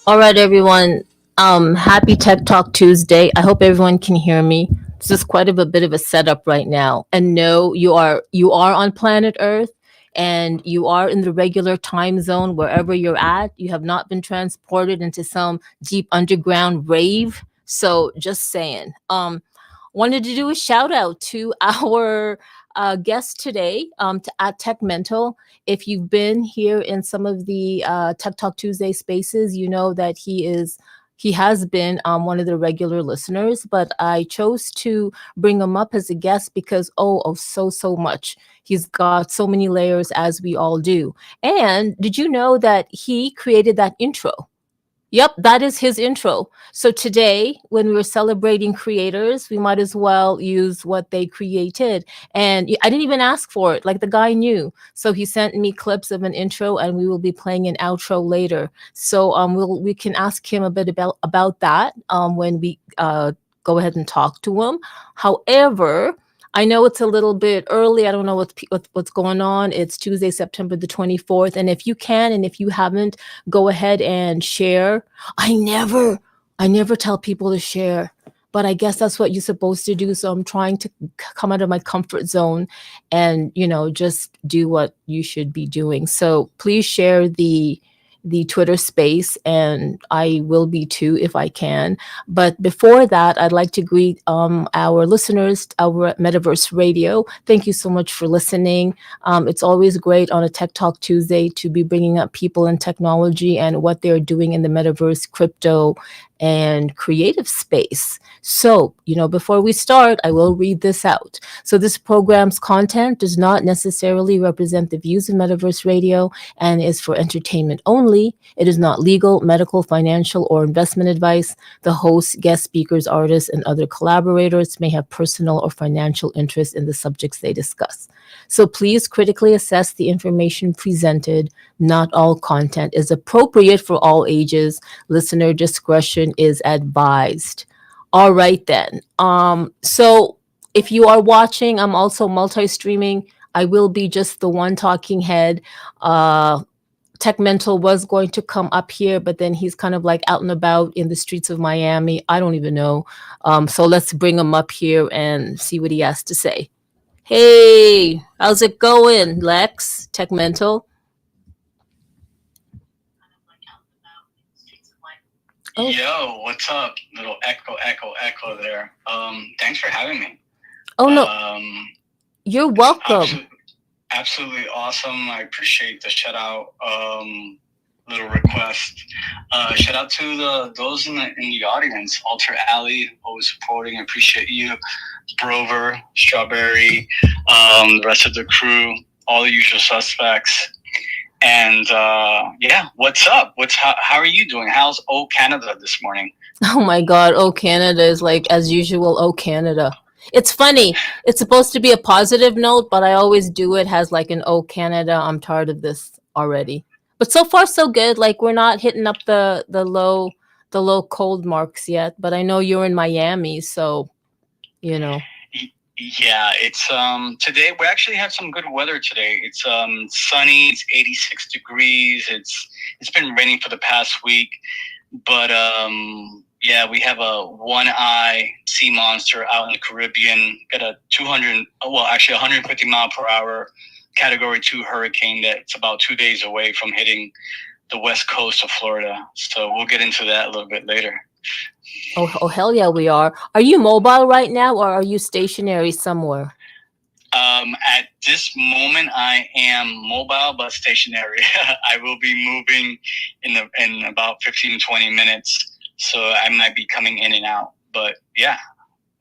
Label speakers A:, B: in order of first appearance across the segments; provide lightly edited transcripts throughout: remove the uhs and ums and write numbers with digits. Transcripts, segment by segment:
A: All right, everyone. Happy Tech Talk Tuesday. I hope everyone can hear me. This is quite of a bit of a setup right now. And no, you are on planet Earth and you are in the regular time zone wherever you're at. You have not been transported into some deep underground rave. So just saying. Wanted to do a shout out to our guest today at Tech Mental. If you've been here in some of the Tech Talk Tuesday spaces, you know that he has been one of the regular listeners, but I chose to bring him up as a guest because so much. He's got so many layers as we all do. And did you know that he created that intro? Yep, that is his intro. So today, when we were celebrating creators, we might as well use what they created. And I didn't even ask for it, like the guy knew. So he sent me clips of an intro, and we will be playing an outro later. So we can ask him a bit about that when we go ahead and talk to him. However, I know it's a little bit early. I don't know what's going on. It's Tuesday, September the 24th. And if you can, and if you haven't, go ahead and share. I never tell people to share, but I guess that's what you're supposed to do. So I'm trying to come out of my comfort zone and, just do what you should be doing. So please share the Twitter space, and I will be too if I can. But before that, I'd like to greet our listeners over at Metaverse Radio. Thank you so much for listening. It's always great on a Tech Talk Tuesday to be bringing up people in technology and what they're doing in the metaverse, crypto, and creative space. So, before we start, I will read this out. So, this program's content does not necessarily represent the views of Metaverse Radio and is for entertainment only. It is not legal, medical, financial, or investment advice. The hosts, guest speakers, artists, and other collaborators may have personal or financial interest in the subjects they discuss. So please critically assess the information presented. Not all content is appropriate for all ages. Listener discretion is advised. All right then. So if you are watching, I'm also multi-streaming. I will be just the one talking head. Tech Mental was going to come up here, but then he's kind of like out and about in the streets of Miami. I don't even know. So let's bring him up here and see what he has to say. Hey, how's it going, Lex? Tech Mental. Oh,
B: Yo, what's up? Little echo, echo, echo there. Thanks for having me.
A: oh no, you're
B: It's
A: welcome.
B: absolutely awesome. I appreciate the shout out. Little request. Shout out to those in the audience. Alter Alley, always supporting. I appreciate you, Brover, Strawberry, the rest of the crew, all the usual suspects. And yeah, what's up? How are you doing? How's old Canada this morning?
A: Oh my God. Oh, Canada is like, as usual. Oh, Canada. It's funny. It's supposed to be a positive note, but I always do it as like an oh, Canada. I'm tired of this already. But so far, so good. Like we're not hitting up the low cold marks yet. But I know you're in Miami, so you know.
B: Yeah, it's today we actually have some good weather today. It's sunny, it's 86 degrees. It's been raining for the past week, but yeah, we have a one-eye sea monster out in the Caribbean. Got a 200, well, actually 150 mile per hour category 2 hurricane that's about 2 days away from hitting the west coast of Florida. So we'll get into that a little bit later.
A: Oh, hell yeah, we are. Are you mobile right now, or are you stationary somewhere?
B: At this moment, I am mobile but stationary. I will be moving in about 15 to 20 minutes, so I might be coming in and out. But yeah,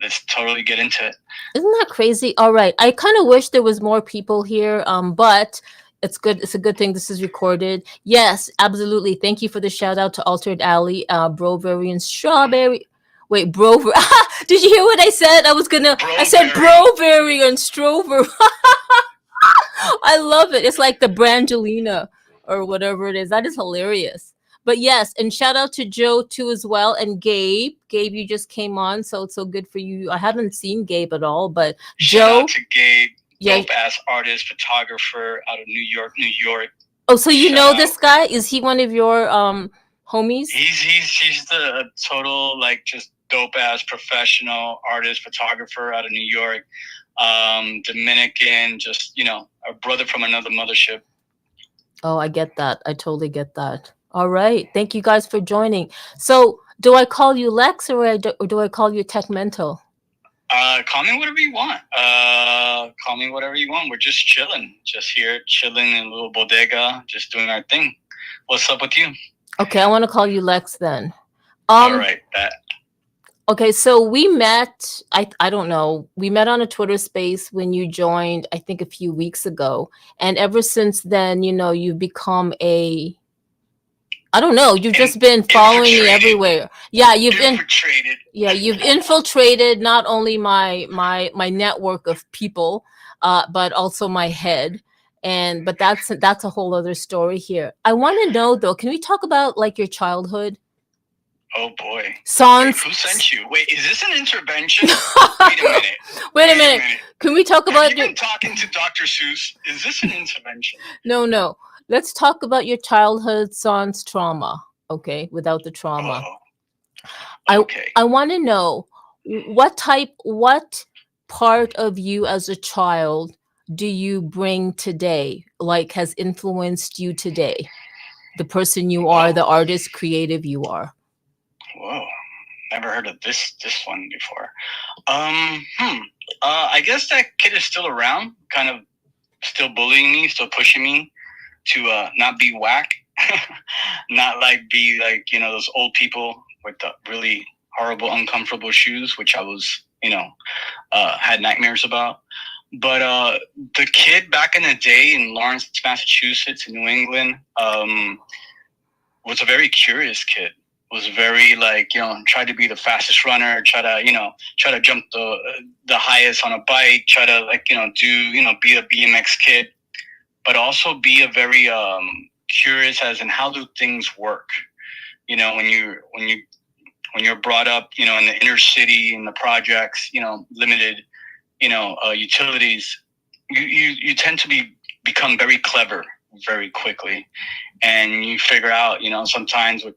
B: let's totally get into it.
A: Isn't that crazy? All right. I kind of wish there was more people here, but it's good. It's a good thing this is recorded. Yes, absolutely. Thank you for the shout out to Altered Alley, Broberry and Strawberry. Wait, Brover. Did you hear what I said? I said Broberry and Strover. I love it. It's like the Brangelina or whatever it is. That is hilarious. But yes, and shout out to Joe too as well, and Gabe. Gabe, you just came on, so it's so good for you. I haven't seen Gabe at all, but
B: Shout
A: Joe,
B: out to Gabe,
A: yeah.
B: dope ass artist, photographer out of New York, New York.
A: Oh, so you
B: Shout
A: know
B: out.
A: this guy? Is he one of your homies?
B: He's the total like just dope ass professional artist photographer out of New York, Dominican, just a brother from another mothership.
A: Oh, I get that. I totally get that. All right. Thank you guys for joining. So, do I call you Lex or do I call you Tech Mental?
B: Call me whatever you want. Call me whatever you want. We're just chilling, just here chilling in a little bodega, just doing our thing. What's up with you?
A: Okay, I want to call you Lex then.
B: All right, that.
A: Okay, so we met, I don't know, we met on a Twitter space when you joined, I think a few weeks ago. And ever since then, you've become I don't know, you've just been following me everywhere. Yeah, you've infiltrated not only my network of people, but also my head. But that's a whole other story here. I want to know though, can we talk about like your childhood?
B: Oh boy.
A: Sans.
B: Who sent you? Wait, is this an intervention?
A: Wait a minute. Can we talk about
B: Have you been talking to Dr. Seuss? Is this an intervention?
A: No. Let's talk about your childhood sans trauma. Okay, without the trauma.
B: Oh. Okay.
A: I want to know what part of you as a child do you bring today, like has influenced you today? The person you are, the artist, creative you are.
B: Whoa. Never heard of this one before. I guess that kid is still around, kind of still bullying me, still pushing me to not be whack, not like be like, those old people with the really horrible, uncomfortable shoes, which I was, had nightmares about. But the kid back in the day in Lawrence, Massachusetts, in New England, was a very curious kid. Was very like, tried to be the fastest runner, try to jump the highest on a bike, try to like, be a BMX kid, but also be a very curious as in how do things work. When you're brought up, in the inner city, in the projects, limited, utilities, you tend to become very clever very quickly, and you figure out, sometimes with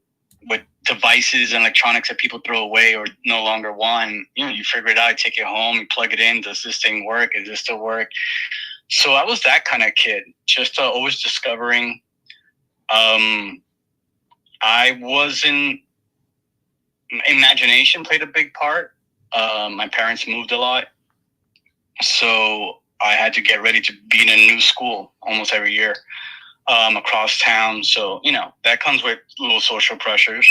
B: devices and electronics that people throw away or no longer want, you figure it out, take it home, you plug it in. Does this thing work? Does this still work? So I was that kind of kid, just always discovering. I wasn't. Imagination played a big part. My parents moved a lot, so I had to get ready to be in a new school almost every year, across town. So, that comes with little social pressures.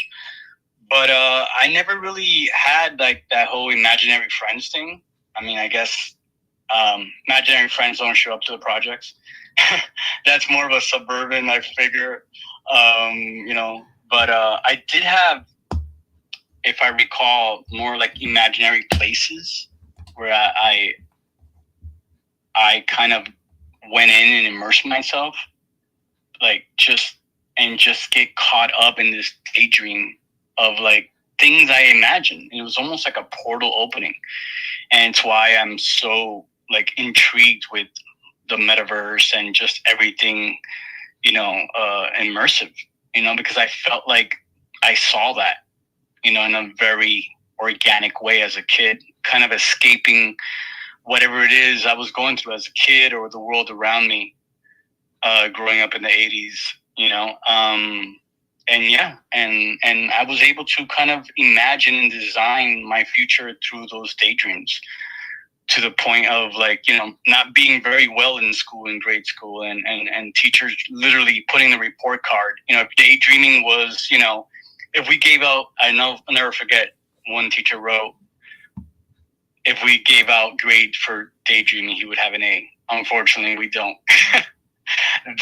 B: But I never really had like that whole imaginary friends thing. I mean, I guess imaginary friends don't show up to the projects. That's more of a suburban, I figure. But I did have, if I recall, more like imaginary places where I kind of went in and immersed myself, like just get caught up in this daydream of like things I imagined. It was almost like a portal opening, and it's why I'm so like intrigued with the metaverse and just everything, immersive. Because I felt like I saw that, in a very organic way as a kid, kind of escaping whatever it is I was going through as a kid or the world around me, growing up in the 80s, and I was able to kind of imagine and design my future through those daydreams, to the point of like, not being very well in school, in grade school, and teachers literally putting the report card, if daydreaming was, if we gave out, I'll never forget, one teacher wrote, if we gave out grade for daydreaming, he would have an A. Unfortunately, we don't.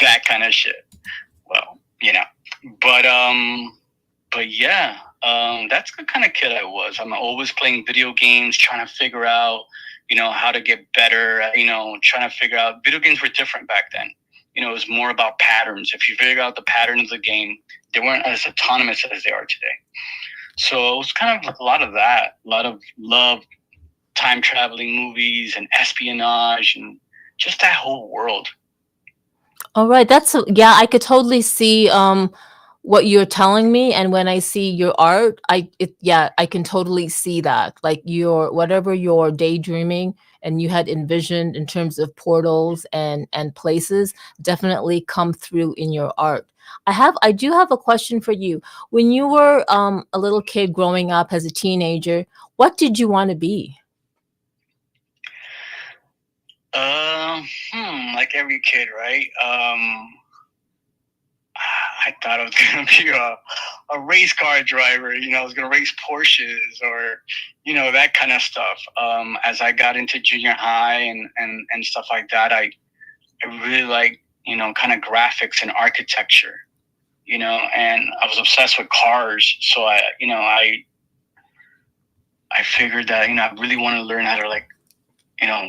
B: That kind of shit. Well, but yeah, that's the kind of kid I was. I'm always playing video games, trying to figure out, how to get better, trying to figure out. Video games were different back then. It was more about patterns. If you figure out the pattern of the game, they weren't as autonomous as they are today. So it was kind of a lot of that, a lot of love, time traveling movies and espionage and just that whole world.
A: All right, I could totally see what you're telling me, and when I see your art, yeah, I can totally see that. Like your whatever you're daydreaming and you had envisioned in terms of portals and places definitely come through in your art. I do have a question for you. When you were a little kid growing up as a teenager, what did you want to be?
B: Like every kid, right? I thought I was gonna be a race car driver. I was gonna race Porsches or, that kind of stuff. As I got into junior high and stuff like that, I really like, kind of graphics and architecture. And I was obsessed with cars. So I figured that, I really want to learn how to like,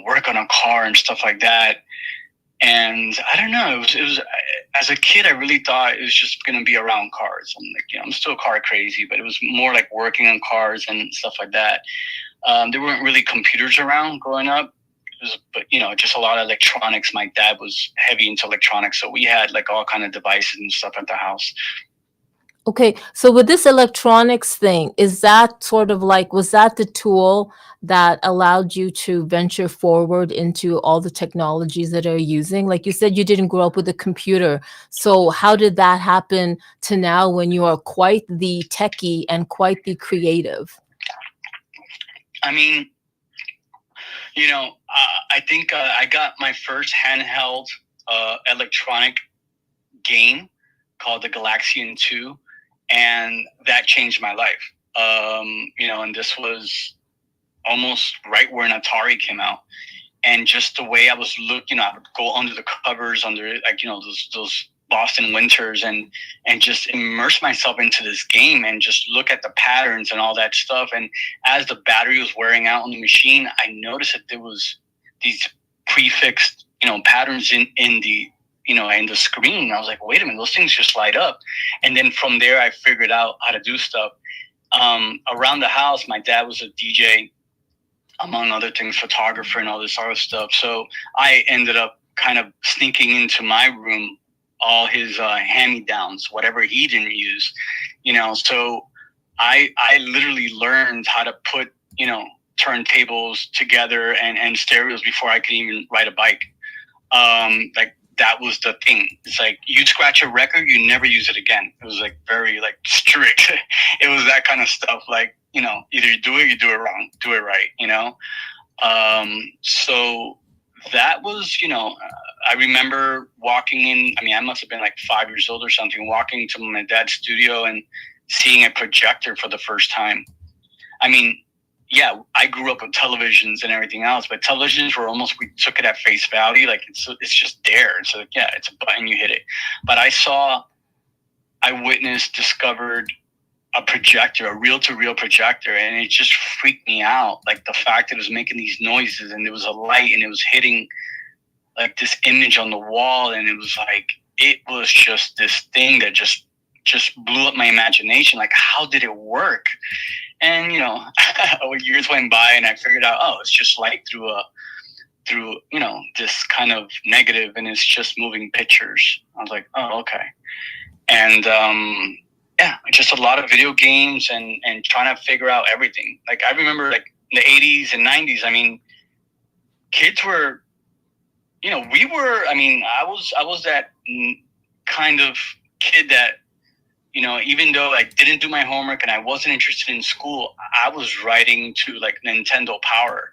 B: work on a car and stuff like that. And I don't know, it was as a kid, I really thought it was just going to be around cars. I'm like, I'm still car crazy, but it was more like working on cars and stuff like that. There weren't really computers around growing up. But just a lot of electronics. My dad was heavy into electronics, so we had like all kind of devices and stuff at the house.
A: Okay, so with this electronics thing, is that sort of like, was that the tool that allowed you to venture forward into all the technologies that are using? Like you said, you didn't grow up with a computer. So how did that happen to now when you are quite the techie and quite the creative?
B: I mean, I think I got my first handheld electronic game called the Galaxian 2, and that changed my life. And this was almost right when Atari came out. And just the way I was looking, I would go under the covers, under like, those Boston winters, and just immerse myself into this game and just look at the patterns and all that stuff. And as the battery was wearing out on the machine, I noticed that there was these prefixed, patterns in the in the screen. I was like, wait a minute, those things just light up. And then from there, I figured out how to do stuff. Around the house, my dad was a DJ, among other things, photographer and all this other stuff. So I ended up kind of sneaking into my room, all his hand-me-downs, whatever he didn't use, So I literally learned how to put, turntables together and stereos before I could even ride a bike. Like that was the thing. It's like you scratch a record, you never use it again. It was like very like strict. It was that kind of stuff. Like, either you do it wrong, do it right. So that was, I remember walking in. I mean, I must have been like 5 years old or something, walking to my dad's studio and seeing a projector for the first time. I mean, yeah, I grew up with televisions and everything else, but televisions were almost, we took it at face value. Like it's just there. So yeah, it's a button, you hit it. But I witnessed, discovered a projector, a reel-to-reel projector, and it just freaked me out. Like the fact that it was making these noises and there was a light and it was hitting like this image on the wall, and it was just this thing that just blew up my imagination. Like, how did it work? And years went by, and I figured out, oh, it's just light through this kind of negative, and it's just moving pictures. I was like, oh, okay. And yeah, just a lot of video games and trying to figure out everything. Like I remember, like in the 80s and 90s. I mean, kids were, we were. I mean, I was that kind of kid that, even though I didn't do my homework and I wasn't interested in school, I was writing to like Nintendo Power,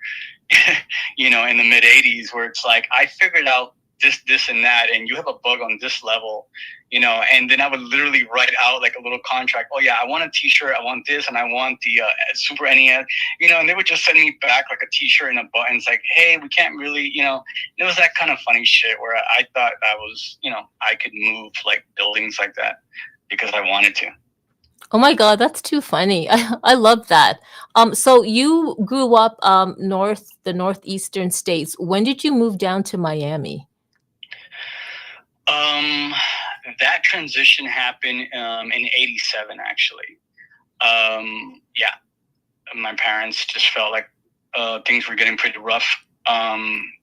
B: in the mid 80s, where it's like, I figured out this and that, and you have a bug on this level, and then I would literally write out like a little contract. Oh yeah, I want a t-shirt, I want this, and I want the Super NES, and they would just send me back like a t-shirt and a button. It's like, hey, we can't really, it was that kind of funny shit where I thought I was, I could move like buildings like that because I wanted to.
A: Oh my God, that's too funny. I love that. So you grew up the northeastern states. When did you move down to Miami?
B: That transition happened in '87, actually. Yeah, my parents just felt like things were getting pretty rough.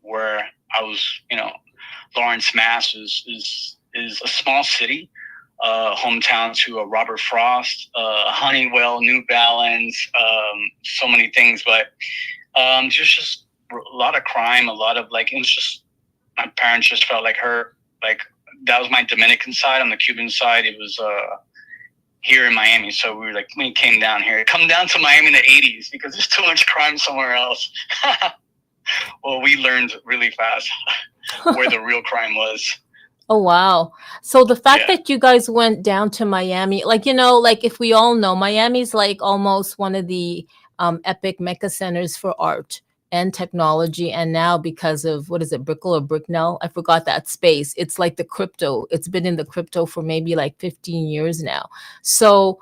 B: Where I was, Lawrence, Mass is a small city. hometown to Robert Frost, Honeywell, New Balance, so many things. But just a lot of crime, a lot of like, it was just, my parents just felt like hurt. Like that was my Dominican side. On the Cuban side, it was here in Miami. So we were like, we came down here, come down to Miami in the 80s because there's too much crime somewhere else. Well, we learned really fast where the real crime was.
A: Oh, wow. So the fact
B: Yeah.
A: that you guys went down to Miami, like, like if we all know, Miami's like almost one of the epic mecca centers for art and technology. And now because of, what is it, Brickell or Bricknell? I forgot that space. It's like the crypto. It's been in the crypto for maybe like 15 years now. So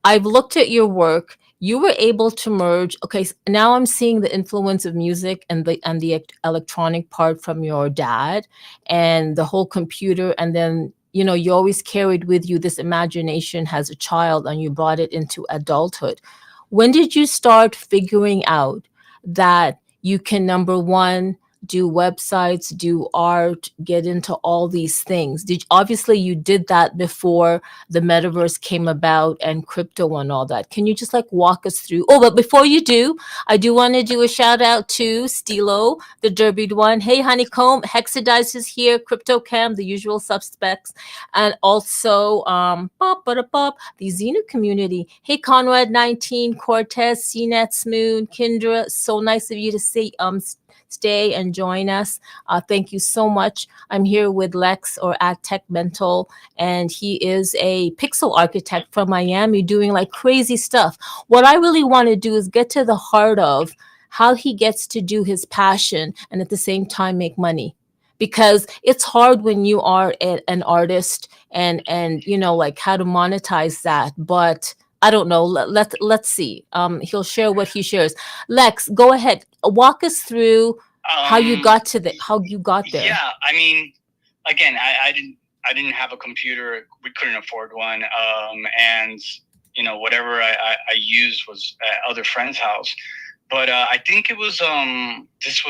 A: I've looked at your work. You were able to merge. Okay, now I'm seeing the influence of music and the electronic part from your dad and the whole computer. And then, you always carried with you this imagination as a child and you brought it into adulthood. When did you start figuring out that you can, number one, do websites, do art, get into all these things? Obviously you did that before the metaverse came about and crypto and all that. Can you just like walk us through? Oh, but before you do, I do want to do a shout out to Stilo, the derbied one. Hey, Honeycomb, Hexadice is here, CryptoCam, the usual suspects, and also the Xenu community. Hey, Conrad 19, Cortez, CNET, Smoon, Kendra. So nice of you to see stay and join us. Thank you so much. I'm here with Lex or at Tech Mental, and he is a pixel architect from Miami doing like crazy stuff. What I really want to do is get to the heart of how he gets to do his passion and at the same time make money. Because it's hard when you are an artist and like how to monetize that. But I don't know. Let's see. He'll share what he shares. Lex, go ahead. Walk us through how you got there.
B: Yeah, I mean, again, I didn't have a computer. We couldn't afford one, and whatever I used was at other friends' house. But I think it was this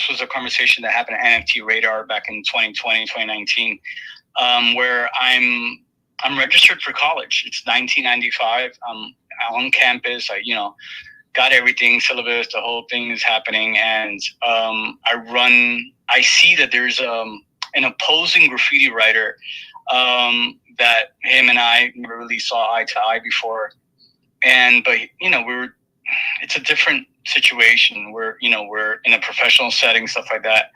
B: was a conversation that happened at NFT Radar back in 2020, 2019, where I'm registered for college. It's 1995. I'm on campus. I got everything, syllabus, the whole thing is happening, and I see that there's an opposing graffiti writer that him and I never really saw eye to eye before, but it's a different situation. We're in a professional setting, stuff like that,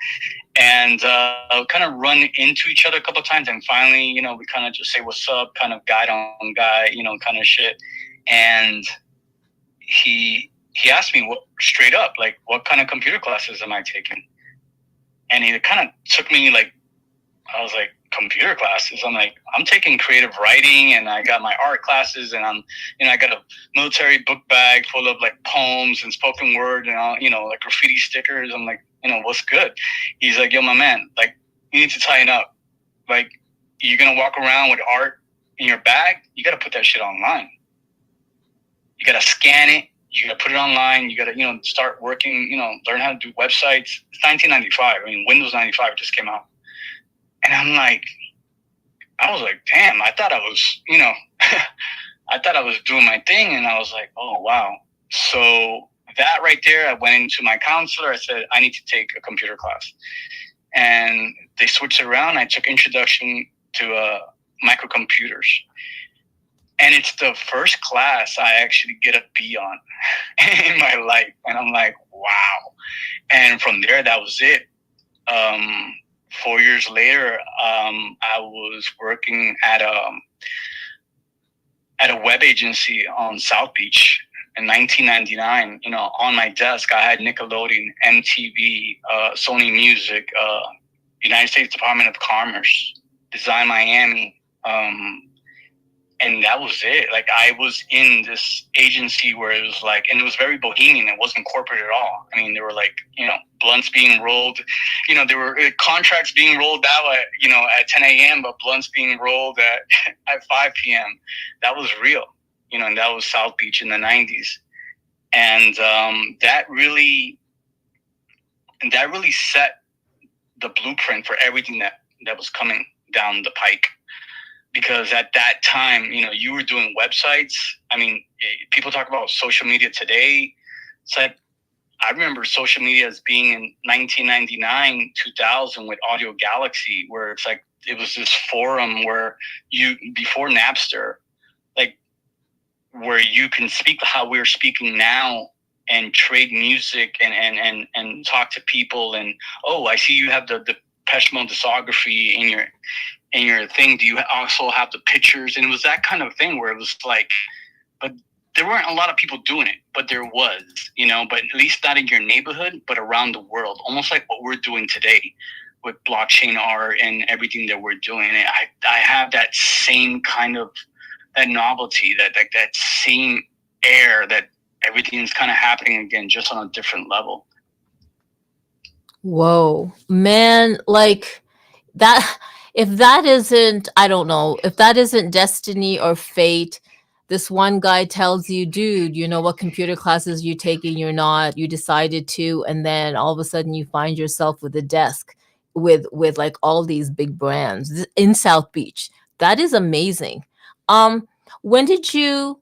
B: and kind of run into each other a couple of times, and finally, we kind of just say what's up, kind of guy on guy, kind of shit, and he asked me straight up, like, what kind of computer classes am I taking? And he kind of took me like, I was like, computer classes? I'm like, I'm taking creative writing and I got my art classes and I got a military book bag full of like poems and spoken word and all, like graffiti stickers. I'm like, what's good? He's like, yo, my man, like, you need to tighten up. Like, you're going to walk around with art in your bag. You got to put that shit online. You got to scan it. You got to put it online. You got to, start working, learn how to do websites. It's 1995. I mean, Windows 95 just came out. And I was like, damn, I thought I was, I thought I was doing my thing. And I was like, oh, wow. So that right there, I went into my counselor. I said, I need to take a computer class. And they switched it around. I took introduction to microcomputers. And it's the first class I actually get a B on in my life. And I'm like, wow. And from there, that was it. 4 years later, I was working at a web agency on South Beach in 1999. On my desk, I had Nickelodeon, MTV, Sony Music, United States Department of Commerce, Design Miami, and that was it. Like, I was in this agency where it was like, and it was very bohemian. It wasn't corporate at all. I mean, there were like, blunts being rolled, there were contracts being rolled out at 10 a.m., but blunts being rolled at 5 p.m. That was real, and that was South Beach in the 90s. And that really set the blueprint for everything that was coming down the pike. because at that time, you were doing websites. I mean, people talk about social media today. It's like, I remember social media as being in 1999, 2000 with Audio Galaxy, where it's like, it was this forum where before Napster, like, where you can speak how we're speaking now and trade music and talk to people. And, oh, I see you have the Depeche Mode discography in your thing. Do you also have the pictures? And it was that kind of thing where it was like, but there weren't a lot of people doing it, but there was, but at least not in your neighborhood, but around the world, almost like what we're doing today with blockchain art and everything that we're doing. And I have that same kind of, that novelty, that same air, that everything's kind of happening again, just on a different level.
A: Whoa, man, like that, if that isn't, I don't know, if that isn't destiny or fate, this one guy tells you, dude, you know what computer classes you taking, you're not, you decided to, and then all of a sudden you find yourself with a desk with like all these big brands in South Beach. That is amazing. When did you,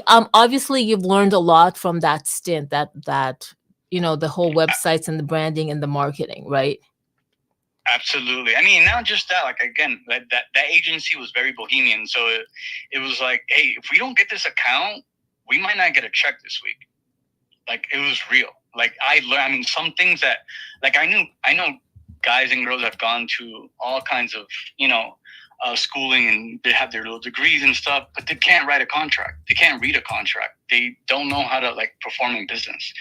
A: obviously you've learned a lot from that stint, that the whole websites and the branding and the marketing, right?
B: Absolutely. I mean, not just that. Like, again, that agency was very bohemian. So it was like, hey, if we don't get this account, we might not get a check this week. Like, it was real. Like, I learned. I mean, some things that, like, I know guys and girls have gone to all kinds of schooling, and they have their little degrees and stuff, but they can't write a contract. They can't read a contract. They don't know how to like perform in business.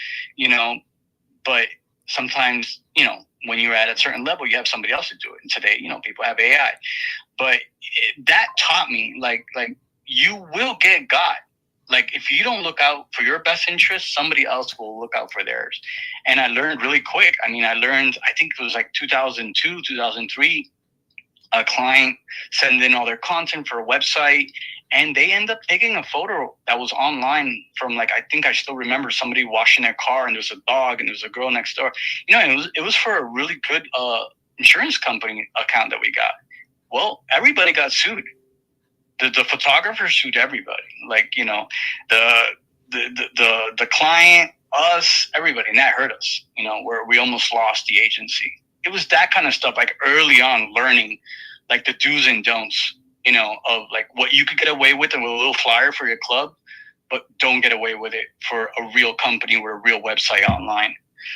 B: But sometimes when you're at a certain level, you have somebody else to do it. And today, people have AI. But that taught me, like you will get got. Like, if you don't look out for your best interest, somebody else will look out for theirs. And I learned really quick. I mean, I think it was like 2002, 2003, a client sent in all their content for a website, and they end up taking a photo that was online from, like, I think I still remember somebody washing their car, and there's a dog and there's a girl next door. It was for a really good insurance company account that we got. Well, everybody got sued. The photographer sued everybody. Like, the client, us, everybody, and that hurt us. Where we almost lost the agency. It was that kind of stuff, like early on, learning like the do's and don'ts, of like what you could get away with a little flyer for your club, but don't get away with it for a real company with a real website online.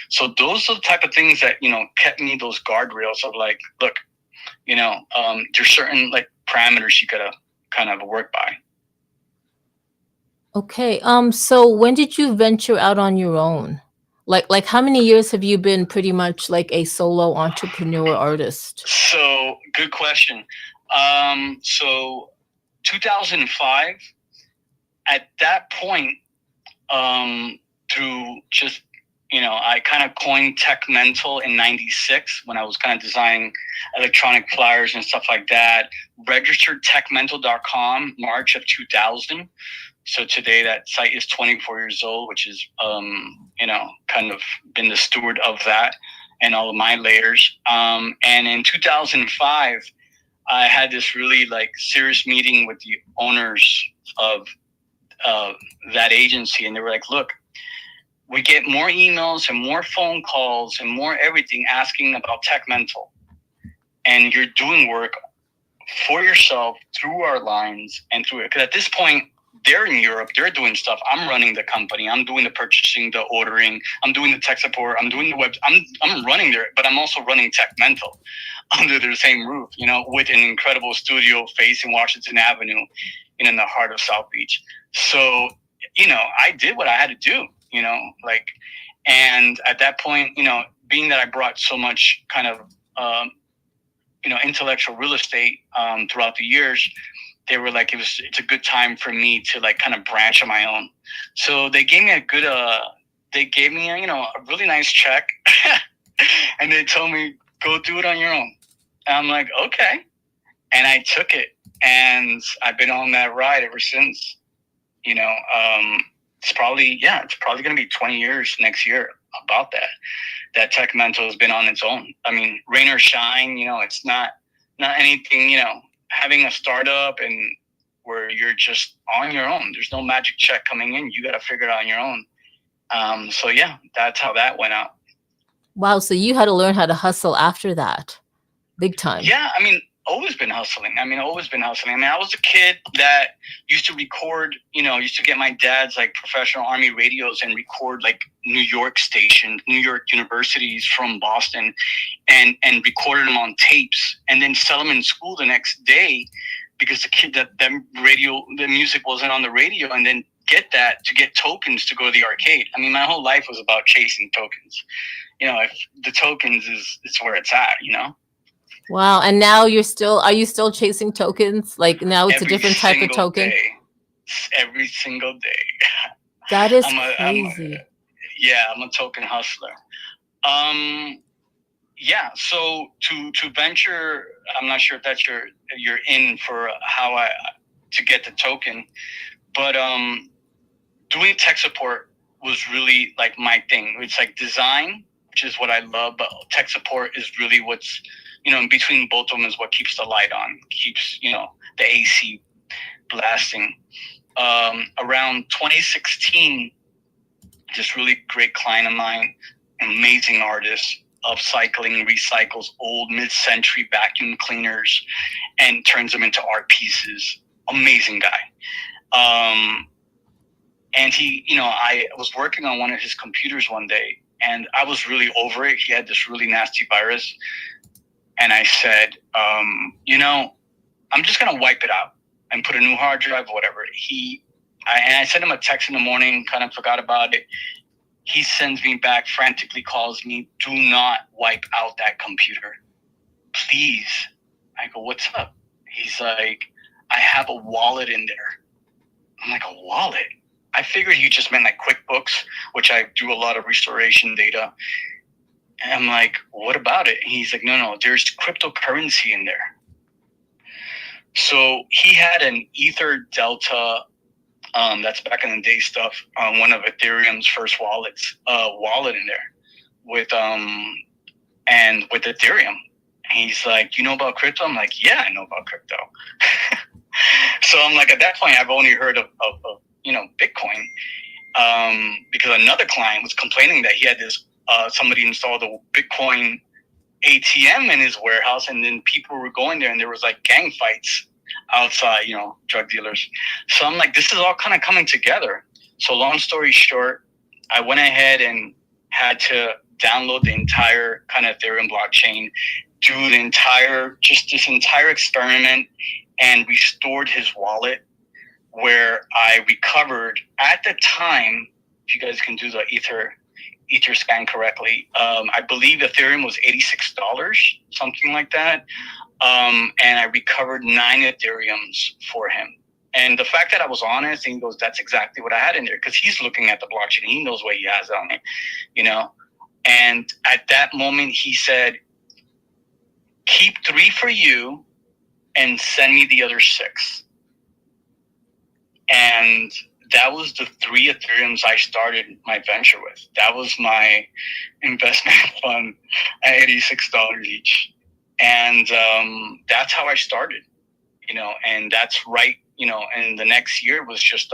B: So those are the type of things that, kept me those guardrails of like, look, there's certain like parameters you gotta kind of work by.
A: Okay. So when did you venture out on your own? Like how many years have you been pretty much like a solo entrepreneur artist?
B: So good question. So 2005, at that point, through just, I kind of coined Tech Mental in 96 when I was kind of designing electronic flyers and stuff like that. Registered techmental.com March of 2000. So today that site is 24 years old, which is, kind of been the steward of that and all of my layers. And in 2005, I had this really like serious meeting with the owners of that agency. And they were like, look, we get more emails and more phone calls and more everything asking about Tech Mental. And you're doing work for yourself through our lines and through it. Because at this point, they're in Europe, they're doing stuff. I'm running the company. I'm doing the purchasing, the ordering. I'm doing the tech support. I'm doing the web. I'm running there, but I'm also running Tech Mental under the same roof, with an incredible studio facing Washington Avenue, in the heart of South Beach. So, I did what I had to do, and at that point, being that I brought so much kind of, intellectual real estate throughout the years, they were like, it's a good time for me to like kind of branch on my own. So they gave me a really nice check and they told me, go do it on your own. And I'm like, okay. And I took it, and I've been on that ride ever since. It's probably going to be 20 years next year about that Tech Mental has been on its own. I mean, rain or shine, it's not anything, having a startup and where you're just on your own. There's no magic check coming in. You got to figure it out on your own. So yeah, that's how that went out.
A: Wow. So you had to learn how to hustle after that, big time.
B: Yeah, I mean, always been hustling. Always been hustling. I was a kid that used to record, used to get my dad's like professional Army radios and record like New York stations, New York universities from Boston, and recorded them on tapes and then sell them in school the next day because the music wasn't on the radio, and then get that to get tokens to go to the arcade. My whole life was about chasing tokens. If the tokens is where it's at,
A: Wow. And now are you still chasing tokens? Like now it's a different type of token?
B: Day. Every single day.
A: That is crazy.
B: I'm a token hustler. Yeah. So to venture, I'm not sure if that's you're in for how to get the token, but doing tech support was really like my thing. It's like design, which is what I love, but tech support is really what's, in between both of them is what keeps the light on, keeps, the AC blasting. Around 2016, this really great client of mine, amazing artist, upcycling, recycles old mid-century vacuum cleaners and turns them into art pieces. Amazing guy. And he, I was working on one of his computers one day and I was really over it. He had this really nasty virus. And I said, I'm just going to wipe it out and put a new hard drive or whatever. And I sent him a text in the morning, kind of forgot about it. He sends me back, frantically calls me, do not wipe out that computer. Please. I go, what's up? He's like, I have a wallet in there. I'm like, a wallet? I figured he just meant like QuickBooks, which I do a lot of restoration data. And I'm like, what about it? And he's like, no, there's cryptocurrency in there. So he had an Ether Delta, that's back in the day stuff, one of Ethereum's first wallet in there with Ethereum. And he's like, you know about crypto? I'm like, yeah, I know about crypto. So I'm like, at that point, I've only heard of Bitcoin, because another client was complaining that he had this, somebody installed a Bitcoin ATM in his warehouse, and then people were going there and there was like gang fights outside, drug dealers. So I'm like, this is all kind of coming together. So long story short, I went ahead and had to download the entire kind of Ethereum blockchain, do this entire experiment, and restored his wallet, where I recovered at the time, if you guys can do the Ether scan correctly, I believe Ethereum was $86, something like that. And I recovered 9 Ethereums for him. And the fact that I was honest, and he goes, that's exactly what I had in there, because he's looking at the blockchain. He knows what he has on it, And at that moment, he said, keep 3 for you and send me the other 6. And that was the 3 Ethereums I started my venture with. That was my investment fund at $86 each. And that's how I started, and that's right, and the next year was just,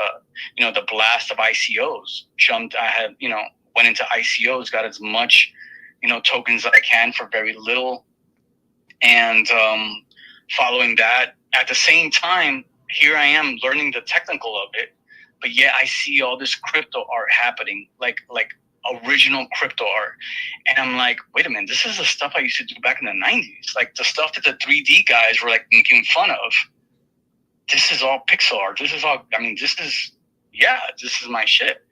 B: the blast of ICOs. Went into ICOs, got as much, tokens that I can for very little. And following that, at the same time, here I am learning the technical of it, but yet I see all this crypto art happening, like original crypto art. And I'm like, wait a minute, this is the stuff I used to do back in the 90s. Like the stuff that the 3D guys were like making fun of. This is all pixel art. This is my shit.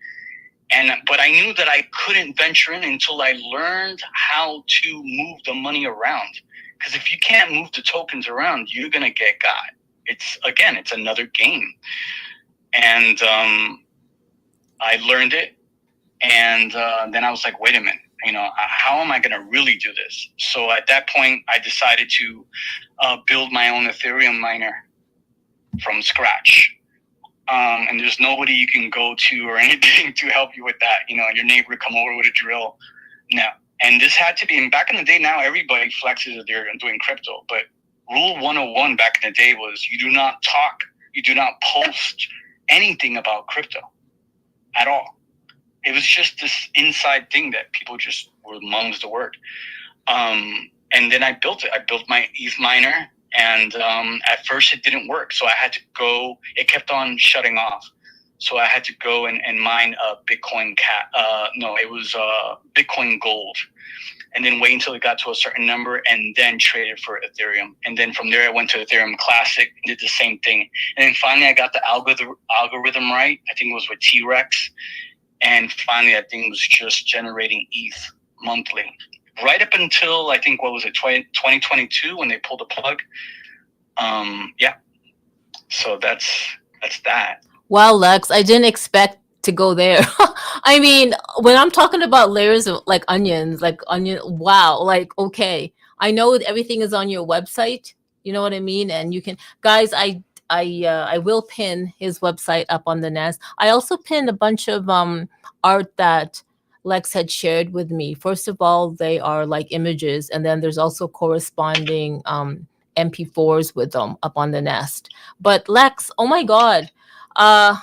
B: But I knew that I couldn't venture in until I learned how to move the money around. Because if you can't move the tokens around, you're going to get got. It's another game. And I learned it. And then I was like, wait a minute, how am I going to really do this? So at that point, I decided to build my own Ethereum miner from scratch. And there's nobody you can go to or anything to help you with that. Your neighbor come over with a drill. No. And this had to be, and back in the day, now everybody flexes that they're doing crypto. But Rule 101 back in the day was you do not talk, you do not post anything about crypto at all. It was just this inside thing that people just were mum's the word. And then I built it. I built my ETH miner, and at first it didn't work. So I had to go. It kept on shutting off. So I had to go and mine a Bitcoin no, it was Bitcoin Gold, and then wait until it got to a certain number, and then trade it for Ethereum. And then from there, I went to Ethereum Classic, did the same thing. And then finally, I got the algorithm right. I think it was with T-Rex. And finally, I think it was just generating ETH monthly. Right up until, I think, what was it, 2022, when they pulled the plug. Yeah. So that's that.
A: Wow, Lex, I didn't expect to go there. I mean, when I'm talking about layers of like onions, wow, like, okay. I know that everything is on your website. You know what I mean? And you can, guys, I will pin his website up on the nest. I also pinned a bunch of art that Lex had shared with me. First of all, they are like images, and then there's also corresponding MP4s with them up on the nest. But Lex, oh my God. Uh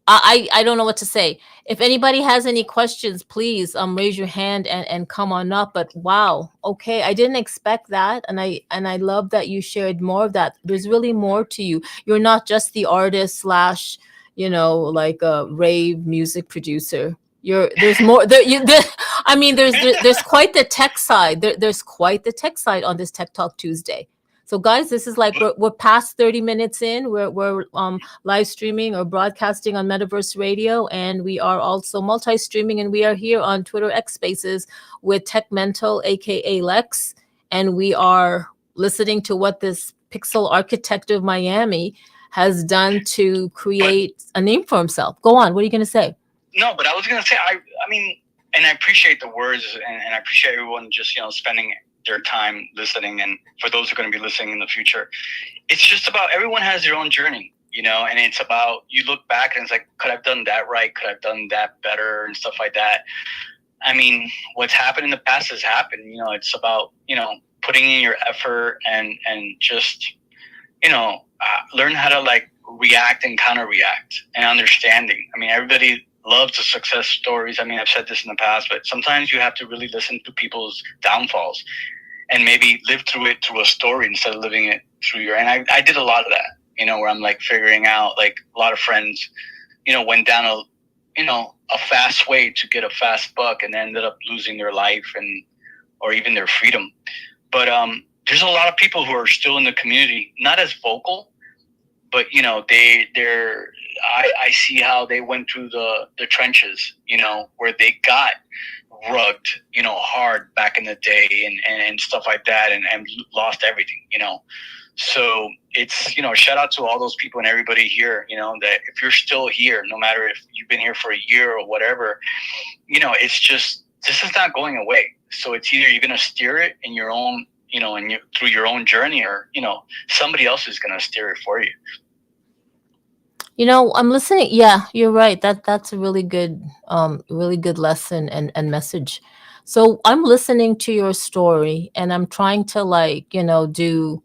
A: I don't know what to say. If anybody has any questions, please raise your hand and come on up. But wow, okay, I didn't expect that, and I love that you shared more of that. There's really more to you. You're not just the artist slash, like a rave music producer. There's more there, I mean, there's quite the tech side. There's quite the tech side on this Tech Talk Tuesday. So guys, this is like we're past 30 minutes in. We're live streaming or broadcasting on Metaverse Radio, and we are also multi-streaming, and we are here on Twitter X Spaces with Tech Mental, aka Lex, and we are listening to what this pixel architect of Miami has done to create a name for himself. Go on. What are you going to say?
B: No, but I was going to say, I mean, and I appreciate the words, and I appreciate everyone just, spending their time listening. And for those who are going to be listening in the future, it's just about, everyone has their own journey, and it's about, you look back and it's like, could I have done that right? Could I have done that better? And stuff like that. I mean, what's happened in the past has happened. It's about, putting in your effort and just, learn how to like react and counter react and understanding. I mean, everybody loves the success stories. I mean, I've said this in the past, but sometimes you have to really listen to people's downfalls and maybe live through it through a story instead of living it through your. And I did a lot of that, where I'm like figuring out, like a lot of friends, went down a fast way to get a fast buck and ended up losing their life or even their freedom. But there's a lot of people who are still in the community, not as vocal, but I see how they went through the trenches, where they got rugged, hard back in the day and stuff like that, and lost everything, So it's, shout out to all those people and everybody here, that if you're still here, no matter if you've been here for a year or whatever, it's just, this is not going away. So it's either you're going to steer it in your own, through your own journey, or, somebody else is going to steer it for you.
A: I'm listening. Yeah, you're right. That's a really good lesson and message. So I'm listening to your story, and I'm trying to do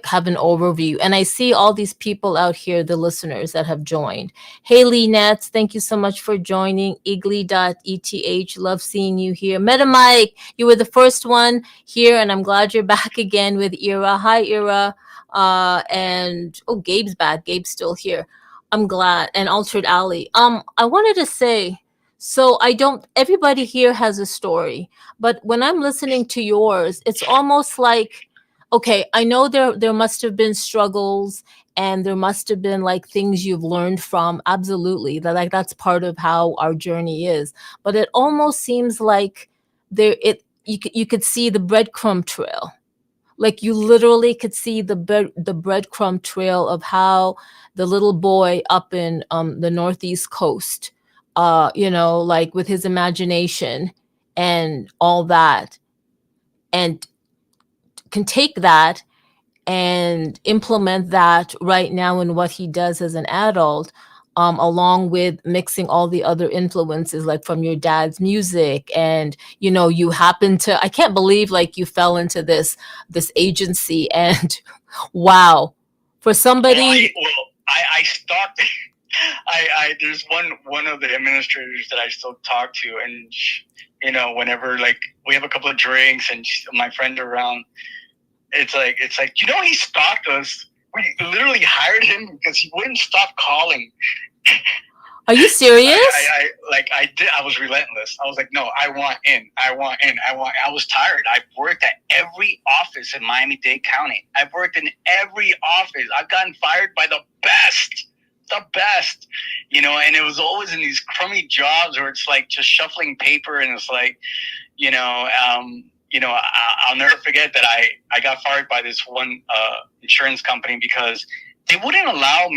A: have an overview. And I see all these people out here, the listeners that have joined. Haley Nets, thank you so much for joining. Igly.eth, love seeing you here. MetaMike, you were the first one here, and I'm glad you're back again with Ira. Hi, Ira. And Gabe's back. Gabe's still here. I'm glad. And Altered Alley. I wanted to say, so everybody here has a story, but when I'm listening to yours, it's almost like, okay, I know there must have been struggles, and there must have been like things you've learned from. Absolutely. That's part of how our journey is. But it almost seems like you could see the breadcrumb trail. Like you literally could see the breadcrumb trail of how the little boy up in the Northeast coast, like with his imagination and all that, and can take that and implement that right now in what he does as an adult. along with mixing all the other influences, like from your dad's music, and you happen to, I can't believe like you fell into this agency, and wow, for somebody.
B: I stalked. I there's one of the administrators that I still talk to, and whenever like we have a couple of drinks and my friends are around, it's like he stalked us. We literally hired him because he wouldn't stop calling.
A: Are you serious?
B: I did. I was relentless. I was like, no, I want in. I was tired. I've worked at every office in Miami-Dade County. I've worked in every office. I've gotten fired by the best. And it was always in these crummy jobs where it's like just shuffling paper, and it's like, I'll never forget that I got fired by this one insurance company because they wouldn't allow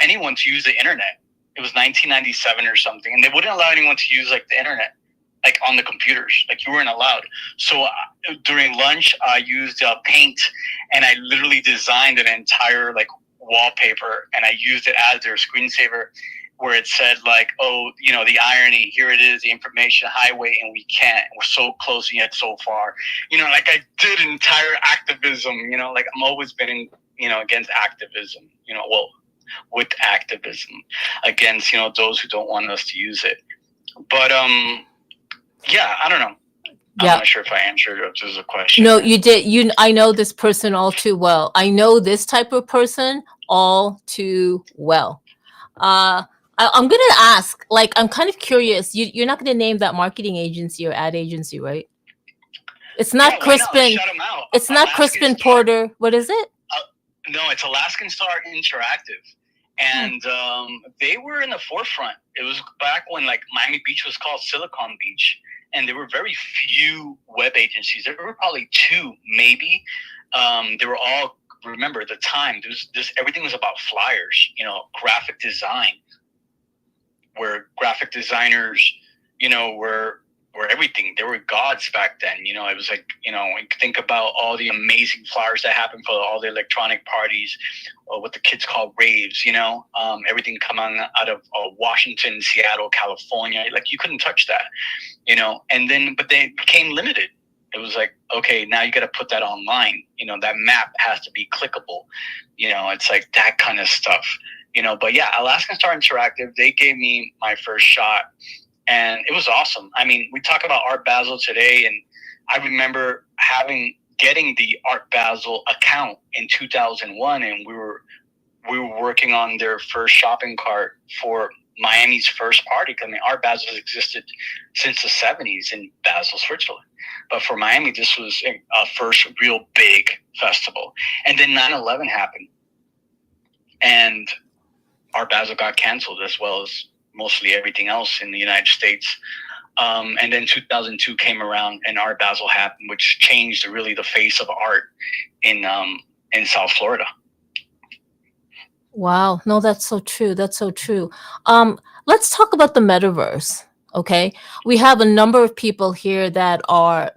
B: anyone to use the internet. It was 1997 or something, and they wouldn't allow anyone to use like the internet, like on the computers. Like you weren't allowed. So during lunch, I used Paint, and I literally designed an entire like wallpaper, and I used it as their screensaver, where it said like, oh, the irony, here it is, the information highway, and we can't. We're so close and yet so far. Like I did entire activism. Like I'm always been against activism. With activism against those who don't want us to use it. But yeah, I don't know.
A: Yeah.
B: I'm not sure if I answered the question.
A: No, you did. I know this person all too well. I know this type of person all too well. I'm going to ask, like, I'm kind of curious. You're not going to name that marketing agency or ad agency, right? It's not Crispin.
B: Shut them out.
A: It's not Crispin Porter. What is it?
B: No, it's Alaskan Star Interactive. And they were in the forefront. It was back when like Miami Beach was called Silicon Beach, and there were very few web agencies. There were probably two, maybe. They were all, remember the time. Everything was about flyers, graphic design, where graphic designers, were everything. They were gods back then. It was like, think about all the amazing flyers that happened for all the electronic parties, or what the kids call raves, everything coming out of Washington, Seattle, California. Like you couldn't touch that, but they became limited. It was like, okay, now you got to put that online. That map has to be clickable. It's like that kind of stuff, but yeah, Alaskan Star Interactive, they gave me my first shot. And it was awesome. I mean, we talk about Art Basel today, and I remember getting the Art Basel account in 2001, and we were working on their first shopping cart for Miami's first party. I mean, Art Basel has existed since the 70s in Basel, Switzerland. But for Miami, this was a first real big festival. And then 9/11 happened, and Art Basel got canceled, as well as mostly everything else in the United States. And then 2002 came around, and Art Basel happened, which changed really the face of art in South Florida.
A: Wow. No, that's so true. That's so true. Let's talk about the metaverse. Okay. We have a number of people here that are